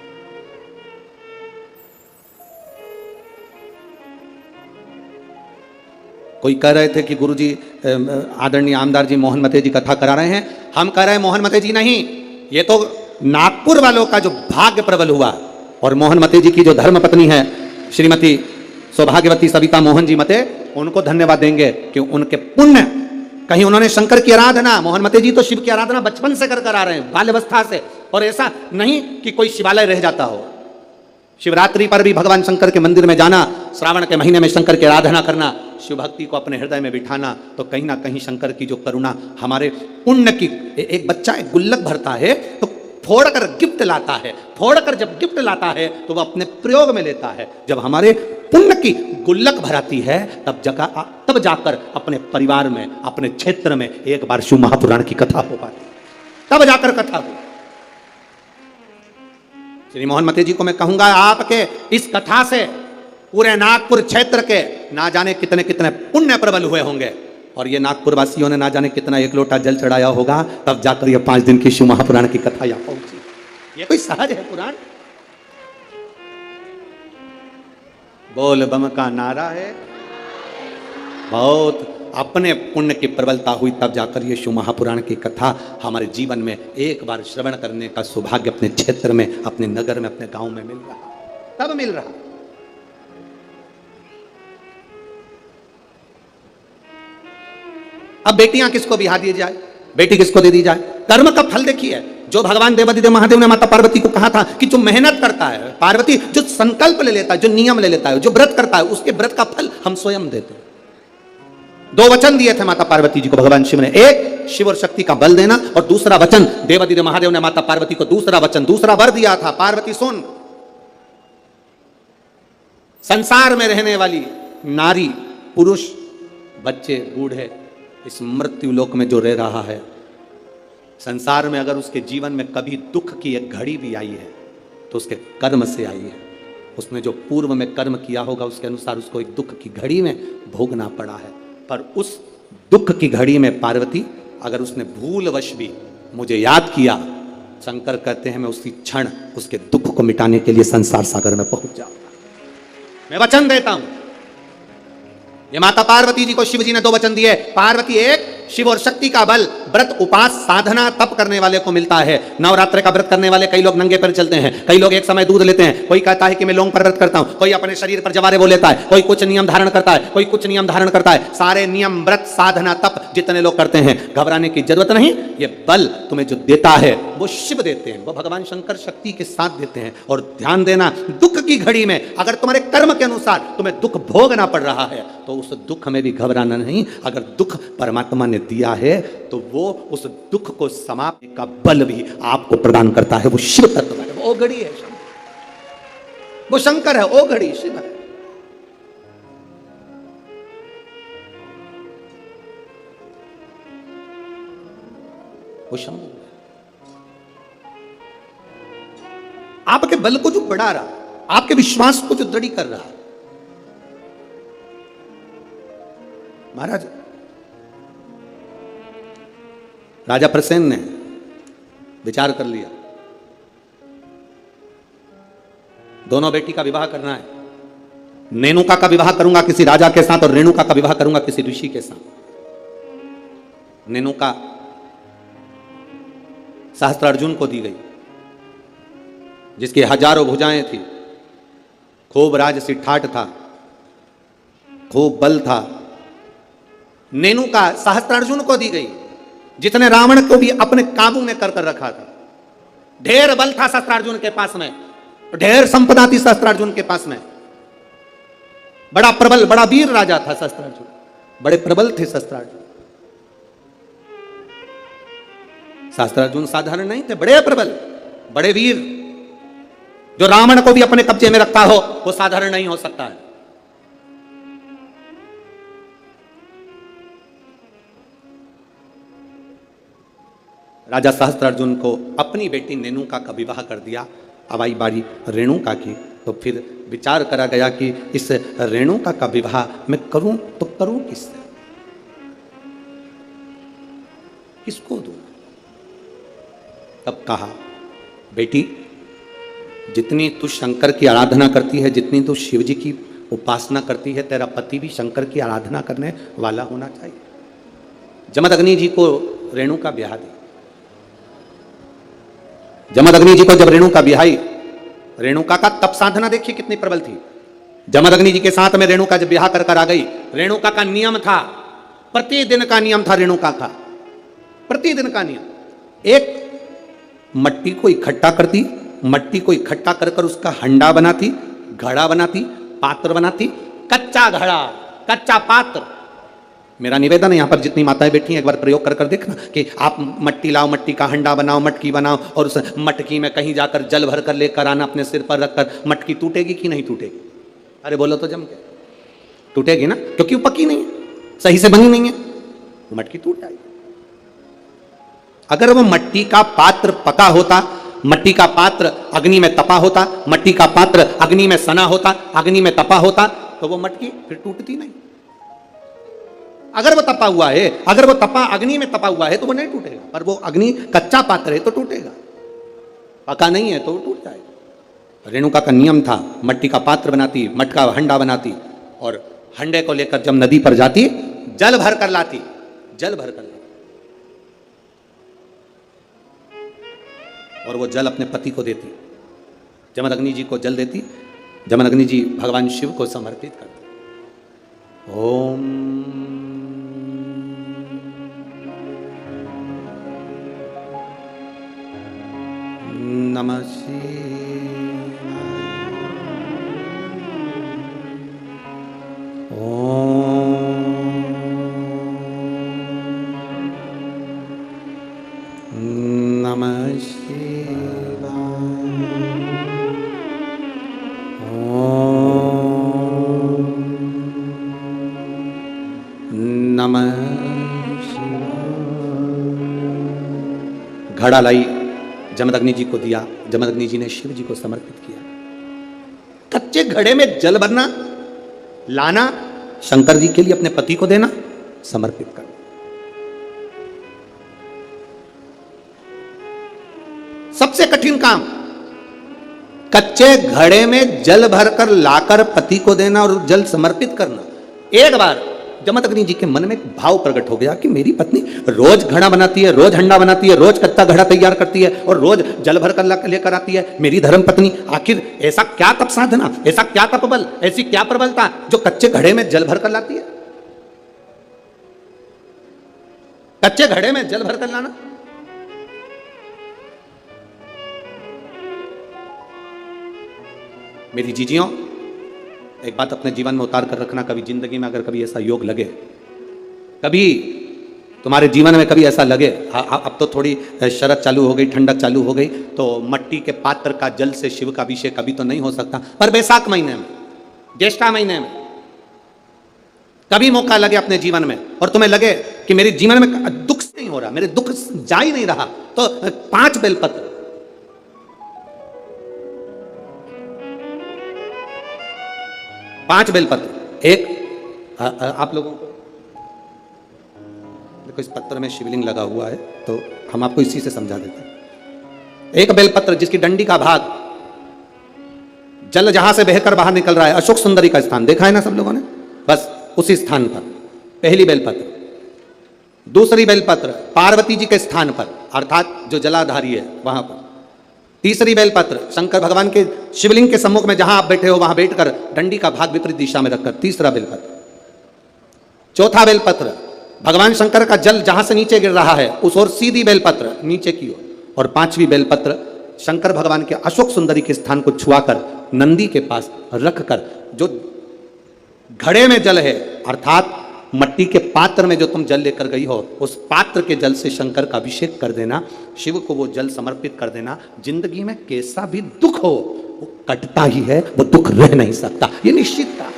कोई कह रहे थे कि गुरुजी आदरणीय आमदार जी मोहन मते जी कथा करा रहे हैं। हम कह रहे हैं मोहन मते जी नहीं, ये तो नागपुर वालों का जो भाग्य प्रबल हुआ, और मोहन मते जी की जो धर्म पत्नी है श्रीमती सौभाग्यवती सविता मोहन जी मते, उनको धन्यवाद देंगे कि उनके पुण्य, कहीं उन्होंने शंकर की आराधना, मोहन मते जी तो शिव की आराधना बचपन से कर आ रहे हैं, बाल्यावस्था से, और ऐसा नहीं कि कोई शिवालय रह जाता हो। शिवरात्रि पर भी भगवान शंकर के मंदिर में जाना, श्रावण के महीने में शंकर की आराधना करना, शिव भक्ति को अपने हृदय में बिठाना, तो कहीं ना कहीं शंकर की जो करुणा हमारे पुण्य की। एक बच्चा एक गुल्लक भरता है तो फोड़कर गिफ्ट लाता है, फोड़कर जब गिफ्ट लाता है तो वह अपने प्रयोग में लेता है। जब हमारे पुण्य की गुल्लक भराती है तब जाकर अपने परिवार में, अपने क्षेत्र में एक बार शिव महापुराण की कथा हो पाती, तब जाकर कथा हो। श्री मोहन मते जी को मैं कहूंगा, आपके इस कथा से पूरे नागपुर क्षेत्र के ना जाने कितने कितने पुण्य प्रबल हुए होंगे, और ये नागपुर वासियों ने ना जाने कितना एक लोटा जल चढ़ाया होगा, तब जाकर ये 5 दिन की शिव महापुराण की कथा यहाँ पहुंची। ये कोई सहज है पुराण? बोल बम का नारा है, बहुत अपने पुण्य की प्रबलता हुई, तब जाकर ये शिव महापुराण की कथा हमारे जीवन में एक बार श्रवण करने का सौभाग्य अपने क्षेत्र में, अपने नगर में, अपने गांव में मिल रहा, तब मिल रहा। अब बेटियां किसको बिहा दी जाए, बेटी किसको दे दी जाए? कर्म का फल देखिए, जो भगवान देवादिदेव महादेव ने माता पार्वती को कहा था कि जो मेहनत करता है, पार्वती जो संकल्प ले लेता है, जो नियम ले लेता है, जो व्रत करता है, उसके व्रत का फल हम स्वयं देते हैं। 2 वचन दिए थे माता पार्वती जी को भगवान शिव ने, एक शिव और शक्ति का बल देना, और दूसरा वचन देवादिदेव महादेव ने माता पार्वती को दूसरा वचन, दूसरा वर दिया था, पार्वती सुन, संसार में रहने वाली नारी, पुरुष, बच्चे, बूढ़े, इस मृत्यु लोक में जो रह रहा है, संसार में अगर उसके जीवन में कभी दुख की एक घड़ी भी आई है तो उसके कर्म से आई है। उसने जो पूर्व में कर्म किया होगा उसके अनुसार उसको एक दुख की घड़ी में भोगना पड़ा है। पर उस दुख की घड़ी में पार्वती, अगर उसने भूलवश भी मुझे याद किया, शंकर कहते हैं मैं उसी क्षण उसके दुख को मिटाने के लिए संसार सागर में पहुंच जाऊंगा। मैं वचन देता हूं। ये माता पार्वती जी को शिव जी ने 2 वचन दिए। पार्वती, एक शिव और शक्ति का बल व्रत उपास साधना तप करने वाले को मिलता है। नवरात्र का व्रत करने वाले कई लोग नंगे पैर चलते हैं, कई लोग एक समय दूध लेते हैं, कोई कहता है कि मैं लौंग पर व्रत करता हूं, कोई अपने शरीर पर जवारे वो लेता है, कोई कुछ नियम धारण करता है, कोई कुछ नियम धारण करता है। सारे नियम व्रत साधना तप जितने लोग करते हैं, घबराने की जरूरत नहीं। ये बल तुम्हें जो देता है वो शिव देते हैं, वो भगवान शंकर शक्ति के साथ देते हैं। और ध्यान देना, दुख की घड़ी में अगर तुम्हारे कर्म के अनुसार तुम्हें दुख भोगना पड़ रहा है तो उस दुख में भी घबराना नहीं। अगर दुख परमात्मा ने दिया है तो वो उस दुख को समाप्ति का बल भी आपको प्रदान करता है। वो शिव तत्व है, वो घड़ी है, वो शंकर है, वो घड़ी शिव है। वो शंभु आपके बल को जो बढ़ा रहा, आपके विश्वास को जो दृढ़ कर रहा। महाराज राजा प्रसेन ने विचार कर लिया, दोनों बेटी का विवाह करना है। नेनुका का विवाह करूंगा किसी राजा के साथ और रेणुका का विवाह करूंगा किसी ऋषि के साथ। नेनुका सहस्त्रार्जुन को दी गई, जिसकी हजारों भुजाएं थी, खूब राजसी ठाठ था, खूब बल था। नेनुका सहस्त्रार्जुन को दी गई, जितने रावण को भी अपने काबू में कर रखा था। ढेर बल था सहस्त्रार्जुन के पास में, ढेर संपदा थी सहस्त्रार्जुन के पास में। बड़ा प्रबल, बड़ा वीर राजा था सहस्त्रार्जुन, बड़े प्रबल थे सहस्त्रार्जुन। सहस्त्रार्जुन साधारण नहीं थे, बड़े प्रबल, बड़े वीर। जो रावण को भी अपने कब्जे में रखता हो वो साधारण नहीं हो सकता है। राजा सहस्त्रार्जुन को अपनी बेटी नेनुका का विवाह कर दिया। अब आई बारी रेणुका की, तो फिर विचार करा गया कि इस रेणुका का विवाह मैं करूं तो करूं किससे, किसको दूं? तब कहा, बेटी जितनी तू शंकर की आराधना करती है, जितनी तू शिव जी की उपासना करती है, तेरा पति भी शंकर की आराधना करने वाला होना चाहिए। जमदग्नि जी को रेणुका ब्याह दी। जमदग्नि जी को जब रेणुका ब्याही, रेणुका का तप साधना देखिए कितनी प्रबल थी। जमदग्नि जी के साथ में रेणुका जब ब्याह कर आ गई, रेणुका का नियम था, प्रतिदिन का नियम था रेणुका का, प्रतिदिन का नियम। एक मट्टी को इकट्ठा करती, मट्टी को इकट्ठा कर कर उसका हंडा बनाती, घड़ा बनाती, पात्र बनाती, कच्चा घड़ा, कच्चा पात्र। मेरा निवेदन है, यहां पर जितनी माताएं बैठी हैं एक बार प्रयोग कर कर देखना कि आप मट्टी लाओ, मट्टी का हंडा बनाओ, मटकी बनाओ, और उस मटकी में कहीं जाकर जल भर कर लेकर आना, अपने सिर पर रखकर। मटकी टूटेगी कि नहीं टूटेगी? अरे बोलो तो जम के टूटेगी ना, क्योंकि वो पकी नहीं है, सही से बनी नहीं है, मटकी टूट जाएगी। अगर वो मट्टी का पात्र पका होता, मट्टी का पात्र अग्नि में तपा होता, मट्टी का पात्र अग्नि में सना होता, अग्नि में तपा होता, तो वो मटकी फिर टूटती नहीं। अगर वो तपा हुआ है, अगर वो तपा अग्नि में तपा हुआ है तो वो नहीं टूटेगा, पर वो अग्नि कच्चा पात्र है तो टूटेगा, पका नहीं है तो वो टूट जाएगा। रेणुका का नियम था, मट्टी का पात्र बनाती, मटका हंडा बनाती और हंडे को लेकर जब नदी पर जाती जल भर कर लाती, जल भर कर लाती और वो जल अपने पति को देती। जमदग्नि जी को जल देती, जमदग्नि जी भगवान शिव को समर्पित करते। ओम नमः शिवाय। ओम नमः शिवाय। ओम नमः शिवाय। घड़ा लाई, जमदग्नि जी को दिया, जमदग्नि जी ने शिव जी को समर्पित किया। कच्चे घड़े में जल भरना, लाना, शंकर जी के लिए अपने पति को देना, समर्पित करना। सबसे कठिन काम, कच्चे घड़े में जल भरकर लाकर पति को देना और जल समर्पित करना। एक बार जमदग्नि जी के मन में एक भाव प्रकट हो गया कि मेरी पत्नी रोज घड़ा बनाती है, रोज हंडा बनाती है, रोज कच्चा घड़ा तैयार करती है और रोज जल भर कर लेकर आती है। मेरी धर्म पत्नी, आखिर ऐसा क्या तप साधना, ऐसा क्या तपबल, ऐसी क्या प्रबलता जो कच्चे घड़े में जल भर कर लाती है? कच्चे घड़े में जल भर कर लाना। मेरी जीजियों, एक बात अपने जीवन में उतार कर रखना, कभी जिंदगी में अगर कभी ऐसा योग लगे, कभी तुम्हारे जीवन में कभी ऐसा लगे, अब तो थोड़ी शरद चालू हो गई, ठंडक चालू हो गई, तो मट्टी के पात्र का जल से शिव का अभिषेक कभी तो नहीं हो सकता, पर बैसाख महीने में, ज्येष्ठा महीने में कभी मौका लगे अपने जीवन में और तुम्हें लगे कि मेरे जीवन में दुख नहीं हो रहा, मेरे दुख जा ही नहीं रहा, तो 5 बेलपत्र, 5 बेलपत्र। एक आप लोगों को देखो, इस पत्र में शिवलिंग लगा हुआ है तो हम आपको इसी से समझा देते हैं। एक बेलपत्र जिसकी डंडी का भाग जल जहां से बहकर बाहर निकल रहा है, अशोक सुंदरी का स्थान देखा है ना सब लोगों ने, बस उसी स्थान पर पहली बेलपत्र। दूसरी बेलपत्र पार्वती जी के स्थान पर, अर्थात जो जलाधारी है वहां पर। तीसरी बेलपत्र शंकर भगवान के शिवलिंग के सम्मुख में जहां आप बैठे हो वहां बैठकर डंडी का भाग विपरीत दिशा में रखकर, तीसरा बेलपत्र। चौथा बेलपत्र भगवान शंकर का जल जहां से नीचे गिर रहा है उस ओर सीधी बेलपत्र नीचे की ओर। और 5वीं बेलपत्र शंकर भगवान के अशोक सुंदरी के स्थान को छुआकर नंदी के पास रखकर, जो घड़े में जल है अर्थात मट्टी के पात्र में जो तुम जल लेकर गई हो, उस पात्र के जल से शंकर का अभिषेक कर देना, शिव को वो जल समर्पित कर देना। जिंदगी में कैसा भी दुख हो वो कटता ही है, वो दुख रह नहीं सकता, ये निश्चित था।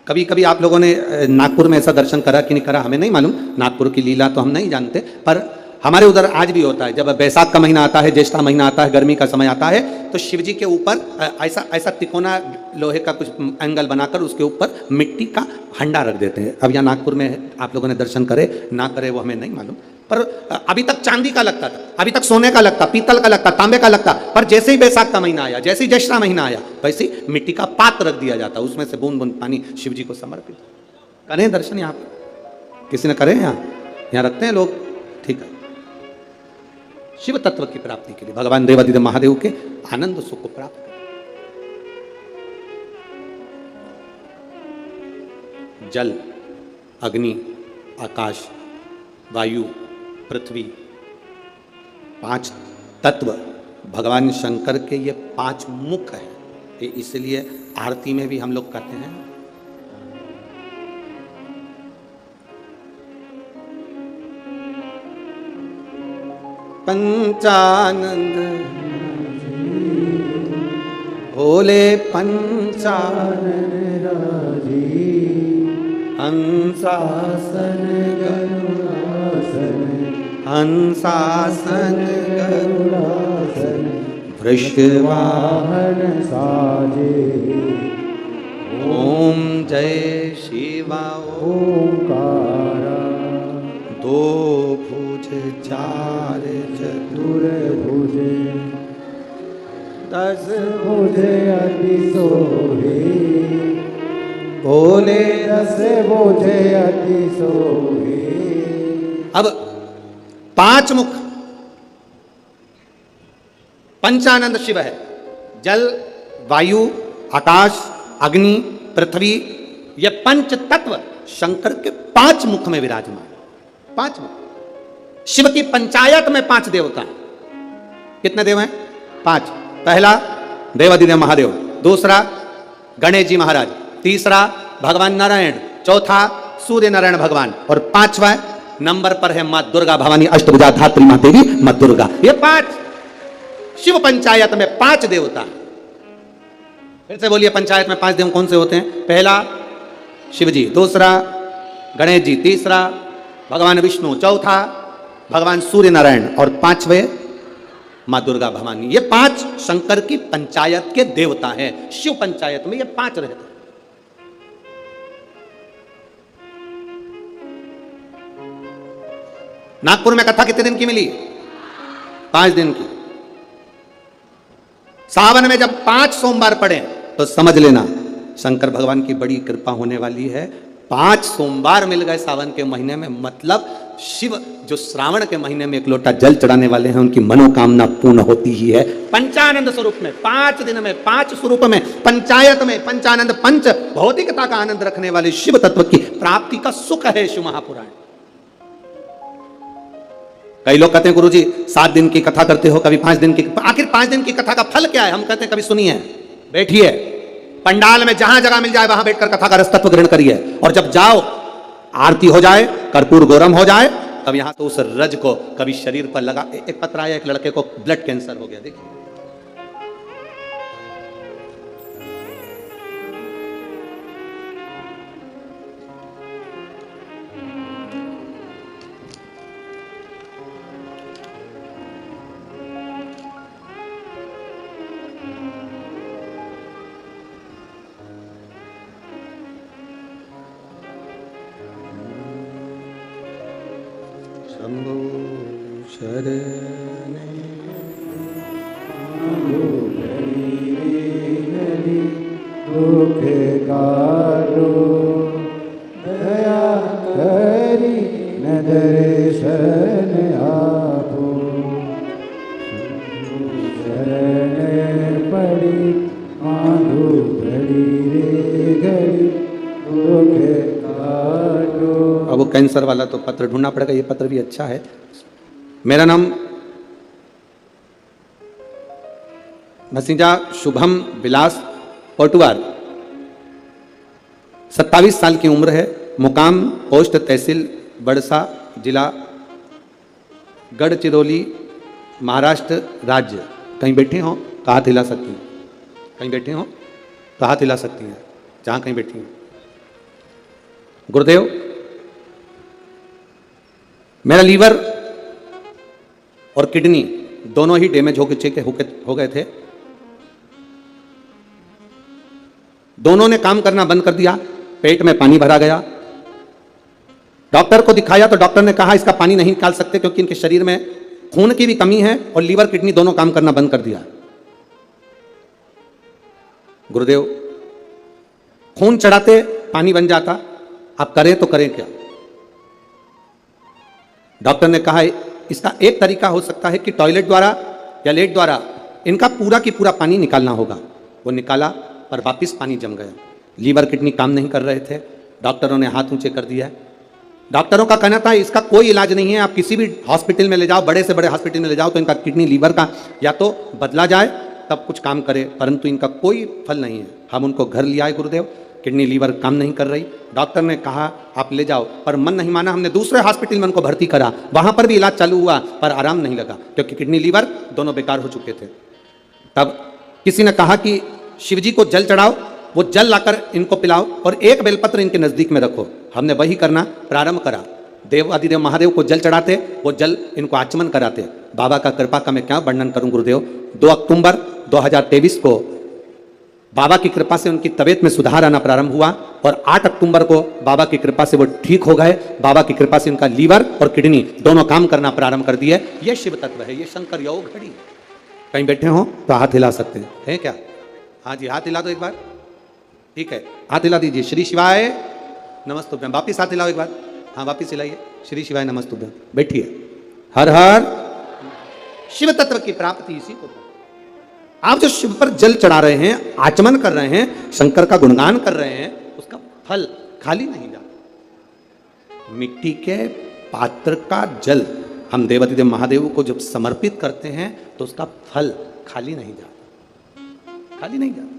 कभी कभी आप लोगों ने नागपुर में ऐसा दर्शन करा कि नहीं करा हमें नहीं मालूम, नागपुर की लीला तो हम नहीं जानते, पर हमारे उधर आज भी होता है। जब बैसाख का महीना आता है, ज्येष्ठा महीना आता है, गर्मी का समय आता है, तो शिव जी के ऊपर ऐसा तिकोना लोहे का कुछ एंगल बनाकर उसके ऊपर मिट्टी का हंडा रख देते हैं। अब यहाँ नागपुर में आप लोगों ने दर्शन करे ना करे वो हमें नहीं मालूम, पर अभी तक चांदी का लगता था, अभी तक सोने का लगता, पीतल का लगता, तांबे का लगता, पर जैसे ही बैसाख का महीना आया, जैसे ही ज्येष्ठा महीना आया, वैसे ही मिट्टी का पात्र रख दिया जाता, उसमें से बूंद बूंद पानी शिव जी को समर्पित। करें दर्शन यहाँ पर, किसी ने करे यहाँ रखते हैं लोग, ठीक है। शिव तत्व की प्राप्ति के लिए भगवान देवादिदेव महादेव के आनंद सुख को प्राप्त करें। जल, अग्नि, आकाश, वायु, पृथ्वी, 5 तत्व भगवान शंकर के ये 5 मुख है। इसलिए आरती में भी हम लोग कहते हैं पंचानंद भोले पंचानन हंसासन गरुड़ासन हंसासन गरुड़ासन वृषवाहन वाहन साजे। ओम जय शिवा ओंकारा दो भुज चार चतुर भुजे 10 भुजे अति सोहे। बोले 10 भुजे अति सोहे। अब 5 मुख पंचानंद शिव है। जल, वायु, आकाश, अग्नि, पृथ्वी, ये पंच तत्व शंकर के 5 मुख में विराजमान। 5 मुख। शिव की पंचायत में 5 देवता हैं। कितने देव हैं? 5। पहला देवाधिदेव महादेव, दूसरा गणेश जी महाराज, तीसरा भगवान नारायण, चौथा सूर्य नारायण भगवान, और 5वां नंबर पर है मां दुर्गा भवानी अष्टभुजा धात्री मां देवी मां दुर्गा। ये 5 शिव पंचायत में 5 देवता। फिर से बोलिए, पंचायत में 5 देव कौन से होते हैं? पहला शिव जी, दूसरा गणेश जी, तीसरा भगवान विष्णु, चौथा भगवान सूर्य नारायण, और 5वें मां दुर्गा भवानी। ये 5 शंकर की पंचायत के देवता हैं। शिव पंचायत में ये 5 रहते हैं। नागपुर में कथा कितने दिन की मिली? 5 दिन की। सावन में जब 5 सोमवार पड़े तो समझ लेना शंकर भगवान की बड़ी कृपा होने वाली है। 5 सोमवार मिल गए सावन के महीने में, मतलब शिव जो श्रावण के महीने में 1 लोटा जल चढ़ाने वाले हैं उनकी मनोकामना पूर्ण होती ही है। पंचानंद स्वरूप में 5 दिन में 5 स्वरूप में पंचायत में पंचानंद पंच भौतिकता का आनंद रखने वाले शिव तत्व की प्राप्ति का सुख है शिव महापुराण। कई लोग कहते हैं गुरुजी 7 दिन की कथा करते हो, कभी 5 दिन की। आखिर 5 दिन की कथा का फल क्या है? हम कहते हैं कभी सुनिए, बैठिए पंडाल में, जहां जगह मिल जाए वहां बैठकर कथा का रस तत्व ग्रहण करिए, और जब जाओ आरती हो जाए, कर्पूर गौरम हो जाए, तब यहां तो उस रज को कभी शरीर पर लगा। एक पत्र आया, एक लड़के को ब्लड कैंसर हो गया, देखिए। शंभो शरणे दुख काटो दया करी न दर्शन आपो। शरण पड़ी माधो घड़ी रे घड़ी दुख काटो। अब वो कैंसर वाला तो पत्र ढूंढना पड़ेगा, ये पत्र भी अच्छा है। मेरा नाम भसीजा शुभम विलास पोटवार, 27 साल की उम्र है। मुकाम पोस्ट तहसील बड़सा, जिला गढ़चिरौली, महाराष्ट्र राज्य। कहीं बैठे हो तो हाथ हिला सकती हैं, कहीं बैठे हो तो हाथ हिला सकती हैं, जहां कहीं बैठी हैं। गुरुदेव, मेरा लीवर और किडनी दोनों ही डैमेज हो गए थे। दोनों ने काम करना बंद कर दिया, पेट में पानी भरा गया। डॉक्टर को दिखाया तो डॉक्टर ने कहा इसका पानी नहीं निकाल सकते क्योंकि इनके शरीर में खून की भी कमी है और लीवर किडनी दोनों काम करना बंद कर दिया। गुरुदेव, खून चढ़ाते पानी बन जाता, आप करें तो करें क्या? डॉक्टर ने कहा इसका एक तरीका हो सकता है कि टॉयलेट द्वारा या लेट द्वारा इनका पूरा की पूरा पानी निकालना होगा। वो निकाला पर वापस पानी जम गया। लीवर किडनी काम नहीं कर रहे थे। डॉक्टरों ने हाथ ऊंचे कर दिया। डॉक्टरों का कहना था इसका कोई इलाज नहीं है, आप किसी भी हॉस्पिटल में ले जाओ, बड़े से बड़े हॉस्पिटल में ले जाओ तो इनका किडनी लीवर का या तो बदला जाए तब कुछ काम करे, परंतु इनका कोई फल नहीं है। हम उनको घर ले आए गुरुदेव, किडनी लीवर काम नहीं कर रही। डॉक्टर ने कहा आप ले जाओ, पर मन नहीं माना। हमने दूसरे हॉस्पिटल में उनको भर्ती करा, वहां पर भी इलाज चालू हुआ पर आराम नहीं लगा क्योंकि किडनी लीवर दोनों बेकार हो चुके थे। तब किसी ने कहा कि शिवजी को जल चढ़ाओ, वो जल लाकर इनको पिलाओ और एक बेलपत्र इनके नजदीक में रखो। हमने वही करना प्रारंभ करा। देवाधिदेव महादेव को जल चढ़ाते, वो जल इनको आचमन कराते। बाबा का कृपा का मैं क्या वर्णन करूं गुरुदेव। 2 अक्टूबर 2023 को बाबा की कृपा से उनकी तबीयत में सुधार आना प्रारंभ हुआ और 8 अक्टूबर को बाबा की कृपा से वो ठीक हो गए। बाबा की कृपा से उनका लीवर और किडनी दोनों काम करना प्रारंभ कर दिए। ये शिव तत्व है, ये शंकर योग घड़ी। कहीं बैठे हो तो हाथ हिला सकते हैं, है क्या? हाँ जी, हाथ हिला दो एक बार। ठीक है, हाथ हिला दीजिए। श्री शिवाय नमस्तुभ्यम। वापिस हाथ हिलाओ एक बार। हाँ, वापिस हिलाइए। श्री शिवाय नमस्तुभ्यम। बैठिए। हर हर। शिव तत्व की प्राप्ति इसी को। आप जो शिव पर जल चढ़ा रहे हैं, आचमन कर रहे हैं, शंकर का गुणगान कर रहे हैं, उसका फल खाली नहीं जाता। मिट्टी के पात्र का जल हम देवाधिदेव महादेव को जब समर्पित करते हैं तो उसका फल खाली नहीं जाता, खाली नहीं जाता।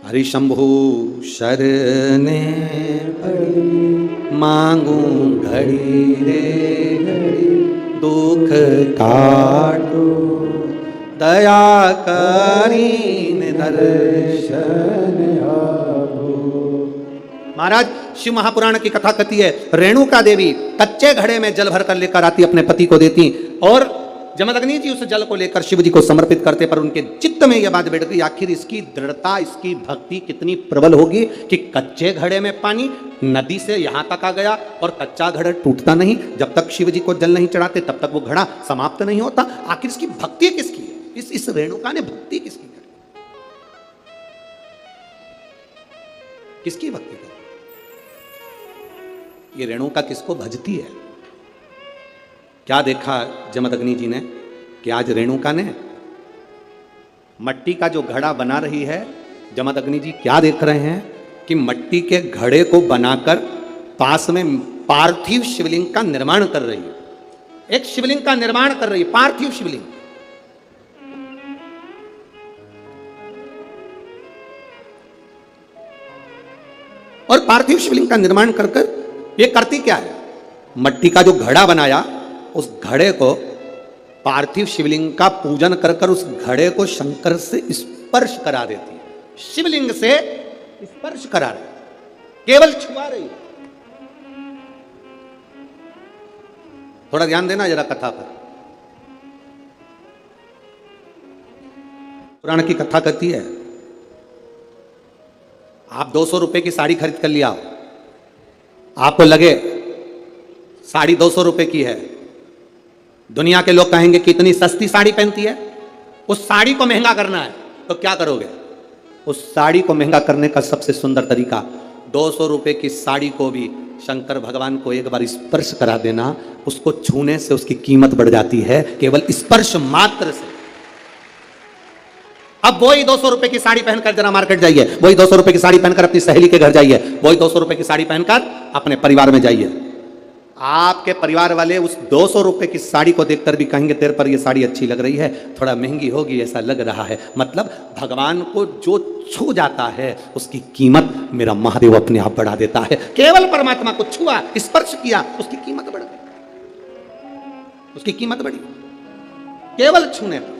हरि शंभु शरणे मांगू घड़ी रे घड़ी, दुख काटो दया करीन दर्शन आभो। महाराज, शिव महापुराण की कथा कहती है, रेणुका देवी कच्चे घड़े में जल भर कर लेकर आती, अपने पति को देती और जमदग्नि जी उस जल को लेकर शिव जी को समर्पित करते। पर उनके चित्त में यह बात बैठ गई, आखिर इसकी दृढ़ता, इसकी भक्ति कितनी प्रबल होगी कि कच्चे घड़े में पानी नदी से यहां तक आ गया और कच्चा घड़ा टूटता नहीं। जब तक शिव जी को जल नहीं चढ़ाते तब तक वो घड़ा समाप्त नहीं होता। आखिर इसकी भक्ति किसकी है? इस रेणुका ने भक्ति किसकी करी? किसकी भक्ति करी? ये रेणुका किसको भजती है? क्या देखा जमदग्नि जी ने कि आज रेणुका ने मट्टी का जो घड़ा बना रही है, जमदग्नि जी क्या देख रहे हैं कि मट्टी के घड़े को बनाकर पास में पार्थिव शिवलिंग का निर्माण कर रही है। एक शिवलिंग का निर्माण कर रही है, पार्थिव शिवलिंग। और पार्थिव शिवलिंग का निर्माण कर कर ये करती क्या है? मट्टी का जो घड़ा बनाया, उस घड़े को पार्थिव शिवलिंग का पूजन कर कर उस घड़े को शंकर से स्पर्श करा देती है। शिवलिंग से स्पर्श करा रही, केवल छुआ रही। थोड़ा ध्यान देना जरा कथा पर। पुराण की कथा कहती है, आप 200 रुपए की साड़ी खरीद कर लिया, आपको लगे साड़ी 200 रुपए की है, दुनिया के लोग कहेंगे कि इतनी सस्ती साड़ी पहनती है। उस साड़ी को महंगा करना है तो क्या करोगे? उस साड़ी को महंगा करने का सबसे सुंदर तरीका, 200 रुपए की साड़ी को भी शंकर भगवान को एक बार स्पर्श करा देना। उसको छूने से उसकी कीमत बढ़ जाती है, केवल स्पर्श मात्र से। अब वही 200 रुपए की साड़ी पहनकर जरा मार्केट जाइए, वही 200 रुपए की साड़ी पहनकर अपनी सहेली के घर जाइए, वही 200 रुपए की साड़ी पहनकर अपने परिवार में जाइए। आपके परिवार वाले उस 200 रुपए की साड़ी को देखकर भी कहेंगे तेरे पर ये साड़ी अच्छी लग रही है, थोड़ा महंगी होगी ऐसा लग रहा है। मतलब भगवान को जो छू जाता है उसकी कीमत मेरा महादेव अपने आप बढ़ा देता है। केवल परमात्मा को छुआ, स्पर्श किया, उसकी कीमत बढ़ गई, उसकी कीमत बढ़ी। केवल छूने पर,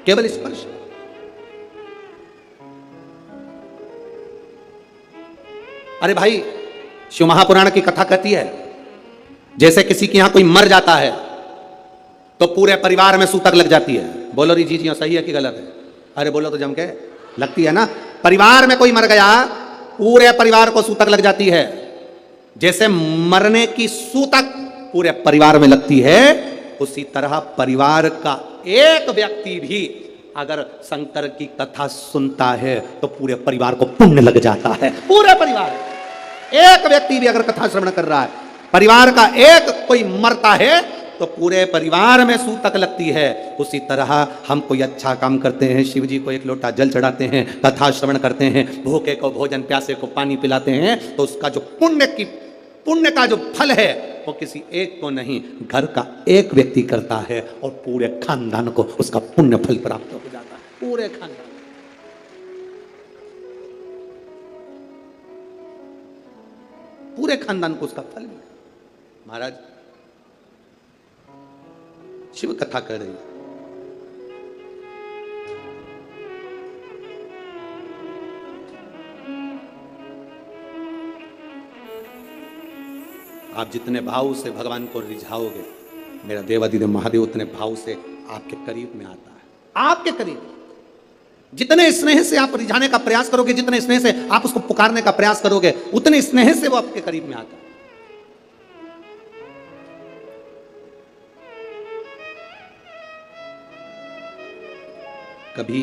केवल स्पर्श। अरे भाई, शिव महापुराण की कथा कहती है, जैसे किसी के यहां कोई मर जाता है तो पूरे परिवार में सूतक लग जाती है। बोलो री जी जी सही है कि गलत है? अरे बोलो तो जम के। लगती है ना? परिवार में कोई मर गया, पूरे परिवार को सूतक लग जाती है। जैसे मरने की सूतक पूरे परिवार में लगती है, उसी तरह परिवार का एक व्यक्ति भी अगर शंकर की कथा सुनता है तो पूरे परिवार को पुण्य लग जाता है। पूरे परिवार, एक व्यक्ति भी अगर कथा श्रवण कर रहा है, परिवार का एक कोई मरता है तो पूरे परिवार में सूतक लगती है। उसी तरह हम कोई अच्छा काम करते हैं, शिव जी को एक लोटा जल चढ़ाते हैं, कथा श्रवण करते हैं, भूखे को भोजन, प्यासे को पानी पिलाते हैं, तो उसका जो पुण्य का जो फल है वो किसी एक को नहीं, घर का एक व्यक्ति करता है और पूरे खानदान को उसका पुण्य फल प्राप्त हो जाता है। पूरे खानदान, पूरे खानदान को उसका फल मिला। महाराज, शिव कथा कर रही है, आप जितने भाव से भगवान को रिझाओगे, मेरा देवाधिदेव महादेव उतने भाव से आपके करीब में आता है, आपके करीब। जितने स्नेह से आप रिझाने का प्रयास करोगे, जितने स्नेह से आप उसको पुकारने का प्रयास करोगे, उतने स्नेह से वो आपके करीब में आता है। कभी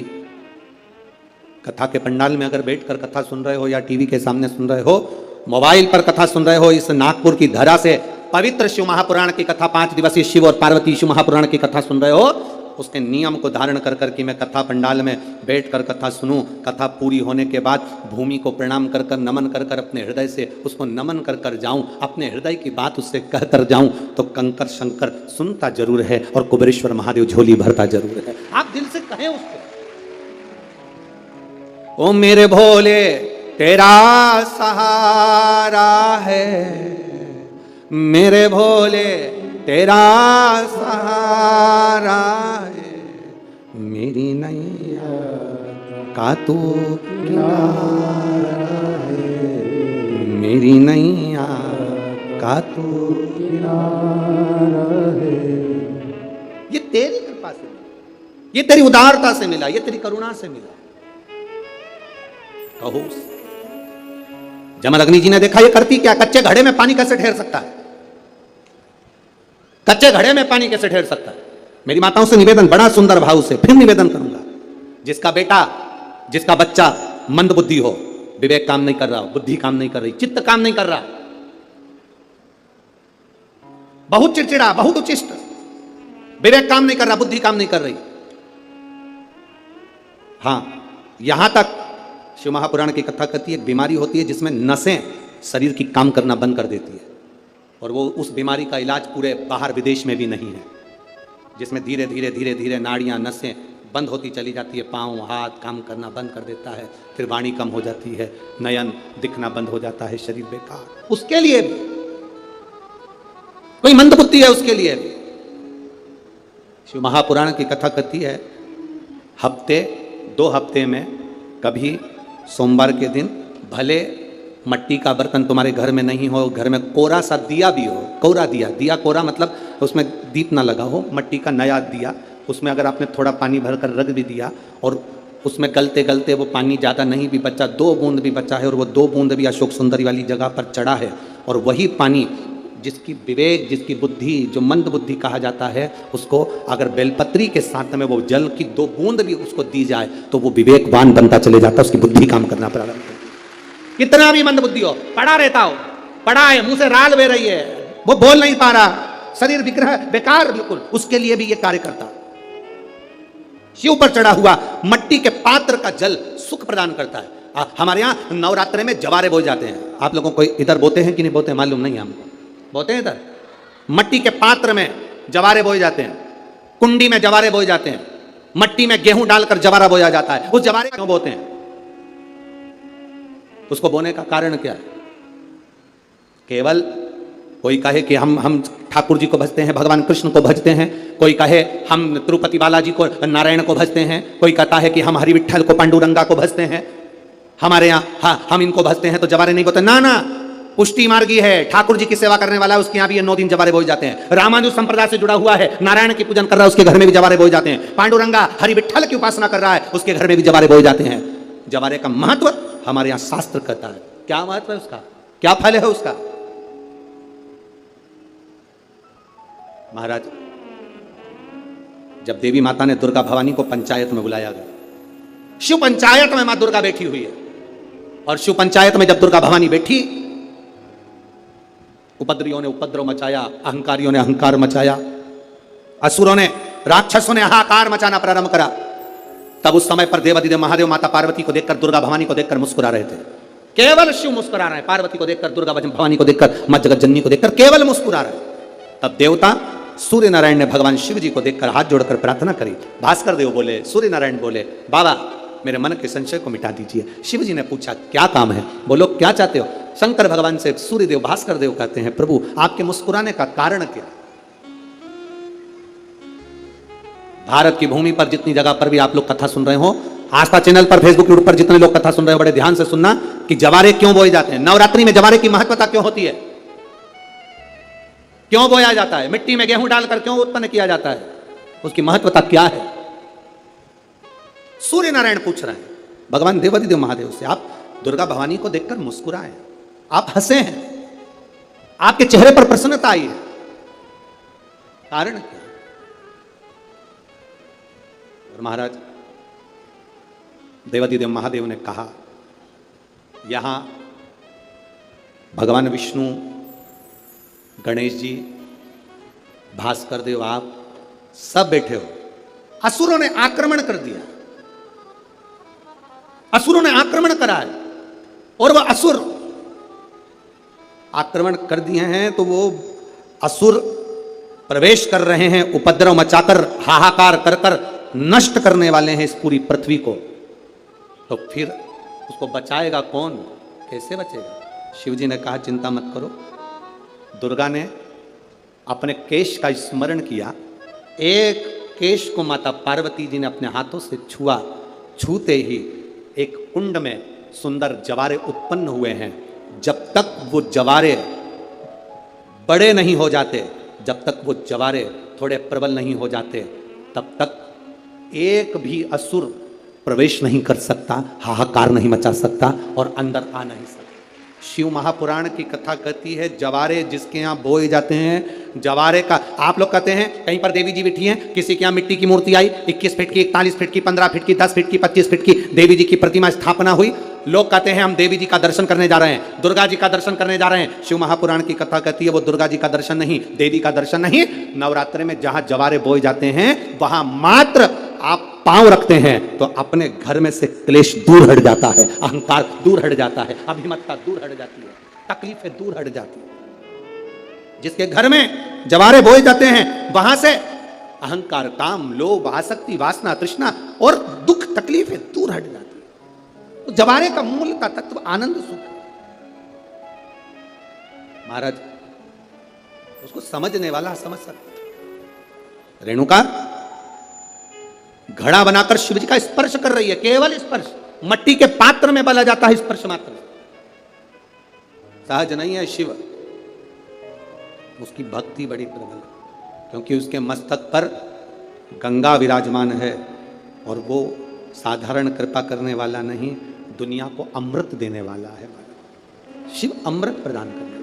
कथा के पंडाल में अगर बैठकर कथा सुन रहे हो या टीवी के सामने सुन रहे हो, मोबाइल पर कथा सुन रहे हो, इस नागपुर की धरा से पवित्र शिव महापुराण की कथा, 5 दिवसीय शिव और पार्वती शिव महापुराण की कथा सुन रहे हो, उसके नियम को धारण कर करके मैं कथा पंडाल में बैठकर कथा सुनूं, कथा पूरी होने के बाद भूमि को प्रणाम कर कर नमन कर कर अपने हृदय से उसको नमन कर कर जाऊं, अपने हृदय की बात उससे कह कर जाऊं, तो कंकर शंकर सुनता जरूर है और कुबेरेश्वर महादेव झोली भरता जरूर है। आप दिल से कहें उसको, ओ मेरे भोले तेरा सहारा है, मेरे भोले तेरा सहारा है, मेरी नैया का तू किनारा है, मेरी नैया का तू किनारा है। ये तेरी कृपा से मिला, ये तेरी उदारता से मिला, ये तेरी करुणा से मिला। कहो जमदग्नि जी ने देखा ये करती क्या, कच्चे घड़े में पानी कैसे ठहर सकता है, कच्चे घड़े में पानी कैसे ठहर सकता है। मेरी माताओं से निवेदन, बड़ा सुंदर भाव से फिर निवेदन करूंगा, जिसका बेटा जिसका बच्चा मंद बुद्धि हो, विवेक काम नहीं कर रहा, बुद्धि काम नहीं कर रही, चित्त काम नहीं कर रहा, बहुत चिड़चिड़ा, बहुत उचिष्ट, विवेक काम नहीं कर रहा, बुद्धि काम नहीं कर रही, हां यहां तक शिव महापुराण की कथा कहती है, एक बीमारी होती है जिसमें नसें शरीर की काम करना बंद कर देती है, और वो उस बीमारी का इलाज पूरे बाहर विदेश में भी नहीं है, जिसमें धीरे धीरे धीरे धीरे नाड़ियां नसें बंद होती चली जाती है, पाँव हाथ काम करना बंद कर देता है, फिर वाणी कम हो जाती है, नयन दिखना बंद हो जाता है, शरीर बेकार। उसके लिए भी कोई मंदबुद्धि है, उसके लिए भी शिव महापुराण की कथा कहती है, हफ्ते 2 हफ्ते में कभी सोमवार के दिन भले मट्टी का बर्तन तुम्हारे घर में नहीं हो, घर में कोरा सा दिया भी हो, कोरा दिया, दिया कोरा मतलब उसमें दीप ना लगा हो, मट्टी का नया दिया, उसमें अगर आपने थोड़ा पानी भरकर रख भी दिया और उसमें गलते गलते वो पानी ज़्यादा नहीं भी बचा, 2 बूंद भी बचा है और वो 2 बूंद भी अशोक सुंदरी वाली जगह पर चढ़ा है, और वही पानी जिसकी विवेक, जिसकी बुद्धि, जो मंद बुद्धि कहा जाता है, उसको अगर बेलपत्री के साथ में वो जल की 2 बूंद भी उसको दी जाए तो वो विवेकवान बनता चले जाता है, उसकी बुद्धि काम करना प्रारंभ करती है। कितना भी मंद बुद्धि हो, पड़ा रहता हो, पड़ा है, मुंह से राल बह रही है, वो बोल नहीं पा रहा, शरीर विग्रह बेकार बिल्कुल, उसके लिए भी ये कार्य करता। शिव पर चढ़ा हुआ मट्टी के पात्र का जल सुख प्रदान करता है। हमारे यहाँ नवरात्रे में जवारे बोए जाते हैं, आप लोगों को इधर बोते हैं कि नहीं बोते मालूम नहीं, हमको बोते हैं इधर, मट्टी के पात्र में जवारे बोए जाते हैं, कुंडी में जवारे बोए जाते हैं, मट्टी में गेहूं डालकर जवारा बोया जाता है। उस जवारे क्यों बोते हैं, उसको बोने का कारण क्या है? केवल कोई कहे कि हम ठाकुर जी को भजते हैं, भगवान कृष्ण को भजते हैं, कोई कहे हम तिरुपति बालाजी को, नारायण को भजते हैं, कोई कहता है कि हम हरि विट्ठल को, पांडुरंगा को भजते हैं, हमारे यहाँ हम इनको भजते हैं तो जवारे नहीं बोते। ना ना, पुष्टि मार्गी है, ठाकुर जी की सेवा करने वाला है, उसके यहाँ भी ये 9 दिन जवारे बोए जाते हैं। रामानुज संप्रदाय से जुड़ा हुआ है, नारायण की पूजन कर रहा है, उसके घर में भी जवारे बोए जाते हैं। पांडुरंगा हरि विट्ठल की उपासना कर रहा है, उसके घर में भी जवारे बोए जाते हैं। जवारे का महत्व हमारे यहाँ शास्त्र कहता है। क्या महत्व है उसका, क्या फल है उसका? महाराज, जब देवी माता ने दुर्गा भवानी को पंचायत में बुलाया गया, शिव पंचायत में मां दुर्गा बैठी हुई है, और शिव पंचायत में जब दुर्गा भवानी बैठी, उपद्रवियों ने उपद्रव मचाया, अहंकारियों ने अहंकार मचाया, असुरों ने, राक्षसों ने हाहाकार मचाना प्रारंभ करा। तब उस समय पर देवाधिदेव महादेव माता पार्वती को देखकर, दुर्गा भवानी को देखकर मुस्कुरा रहे थे। केवल शिव मुस्कुरा रहे हैं, पार्वती को देखकर, दुर्गा भवानी को देखकर, मां जगत जननी को देखकर केवल मुस्कुरा रहे। तब देवता सूर्य नारायण ने भगवान शिव जी को देखकर हाथ जोड़कर प्रार्थना करी। भास्कर देव बोले, सूर्य नारायण बोले, बाबा मेरे मन के संशय को मिटा दीजिए। शिव जी ने पूछा क्या काम है, बोलो क्या चाहते हो? शंकर भगवान से सूर्य देव, भास्कर देव कहते हैं, प्रभु आपके मुस्कुराने का कारण क्या? भारत की भूमि पर जितनी जगह पर भी आप लोग कथा सुन रहे हो, आस्था चैनल पर, फेसबुक यूट्यूब पर जितने लोग कथा सुन रहे हो, बड़े ध्यान से सुनना कि जवारे क्यों बोए जाते हैं, नवरात्रि में जवारे की महत्वता क्यों होती है। क्यों बोया जाता है, मिट्टी में गेहूं डालकर क्यों उत्पन्न किया जाता है, उसकी महत्वता क्या है? सूर्य नारायण पूछ रहे हैं भगवान देवाधिदेव महादेव से। आप दुर्गा भवानी को देखकर मुस्कुराए, आप हंसे हैं, आपके चेहरे पर प्रसन्नता आई है, कारण क्या? और महाराज देवाधिदेव महादेव ने कहा, यहां भगवान विष्णु, गणेश जी, भास्कर देव, आप सब बैठे हो। असुरों ने आक्रमण कर दिया, असुरों ने आक्रमण करा है, और वह असुर आक्रमण कर दिए हैं तो वो असुर प्रवेश कर रहे हैं, उपद्रव मचाकर, हाहाकार कर कर नष्ट करने वाले हैं इस पूरी पृथ्वी को। तो फिर उसको बचाएगा कौन, कैसे बचेगा? शिव जी ने कहा, चिंता मत करो। दुर्गा ने अपने केश का स्मरण किया, एक केश को माता पार्वती जी ने अपने हाथों से छुआ, छूते ही एक कुंड में सुंदर जवारे उत्पन्न हुए हैं। जब तक वो जवारे बड़े नहीं हो जाते, जब तक वो जवारे थोड़े प्रबल नहीं हो जाते, तब तक एक भी असुर प्रवेश नहीं कर सकता, हाहाकार नहीं मचा सकता और अंदर आ नहीं सकता। शिव महापुराण की कथा कहती है, जवारे जिसके यहाँ बोए जाते हैं, जवारे का, आप लोग कहते हैं कहीं पर देवी जी बैठी हैं, किसी के यहाँ मिट्टी की मूर्ति आई, 21 फीट की, 41 फीट की, 15 फीट की, 10 फीट की, 25 फीट की देवी जी की प्रतिमा स्थापना हुई। लोग कहते हैं हम देवी जी का दर्शन करने जा रहे हैं, दुर्गा जी का दर्शन करने जा रहे हैं। शिव महापुराण की कथा कहती है वो दुर्गा जी का दर्शन नहीं, देवी का दर्शन नहीं, नवरात्रि में जहां जवारे बोए जाते हैं वहां मात्र आप पांव रखते हैं तो अपने घर में से क्लेश दूर हट जाता है, अहंकार दूर हट जाता है, अभिमतता दूर हट जाती है, तकलीफें दूर हट जाती है। जिसके घर में जवारे बोए जाते हैं वहां से अहंकार, काम, लोभ, आसक्ति, वासना, तृष्णा और दुख, तकलीफें दूर हट जाती है। तो जवारे का मूल का तत्व आनंद सुख है। महाराज उसको समझने वाला समझ सकता। रेणुका घड़ा बनाकर शिव जी का स्पर्श कर रही है, केवल स्पर्श, मट्टी के पात्र में बला जाता है स्पर्श मात्र, सहज नहीं है शिव। उसकी भक्ति बड़ी प्रबल, क्योंकि उसके मस्तक पर गंगा विराजमान है और वो साधारण कृपा करने वाला नहीं, दुनिया को अमृत देने वाला है। शिव अमृत प्रदान करने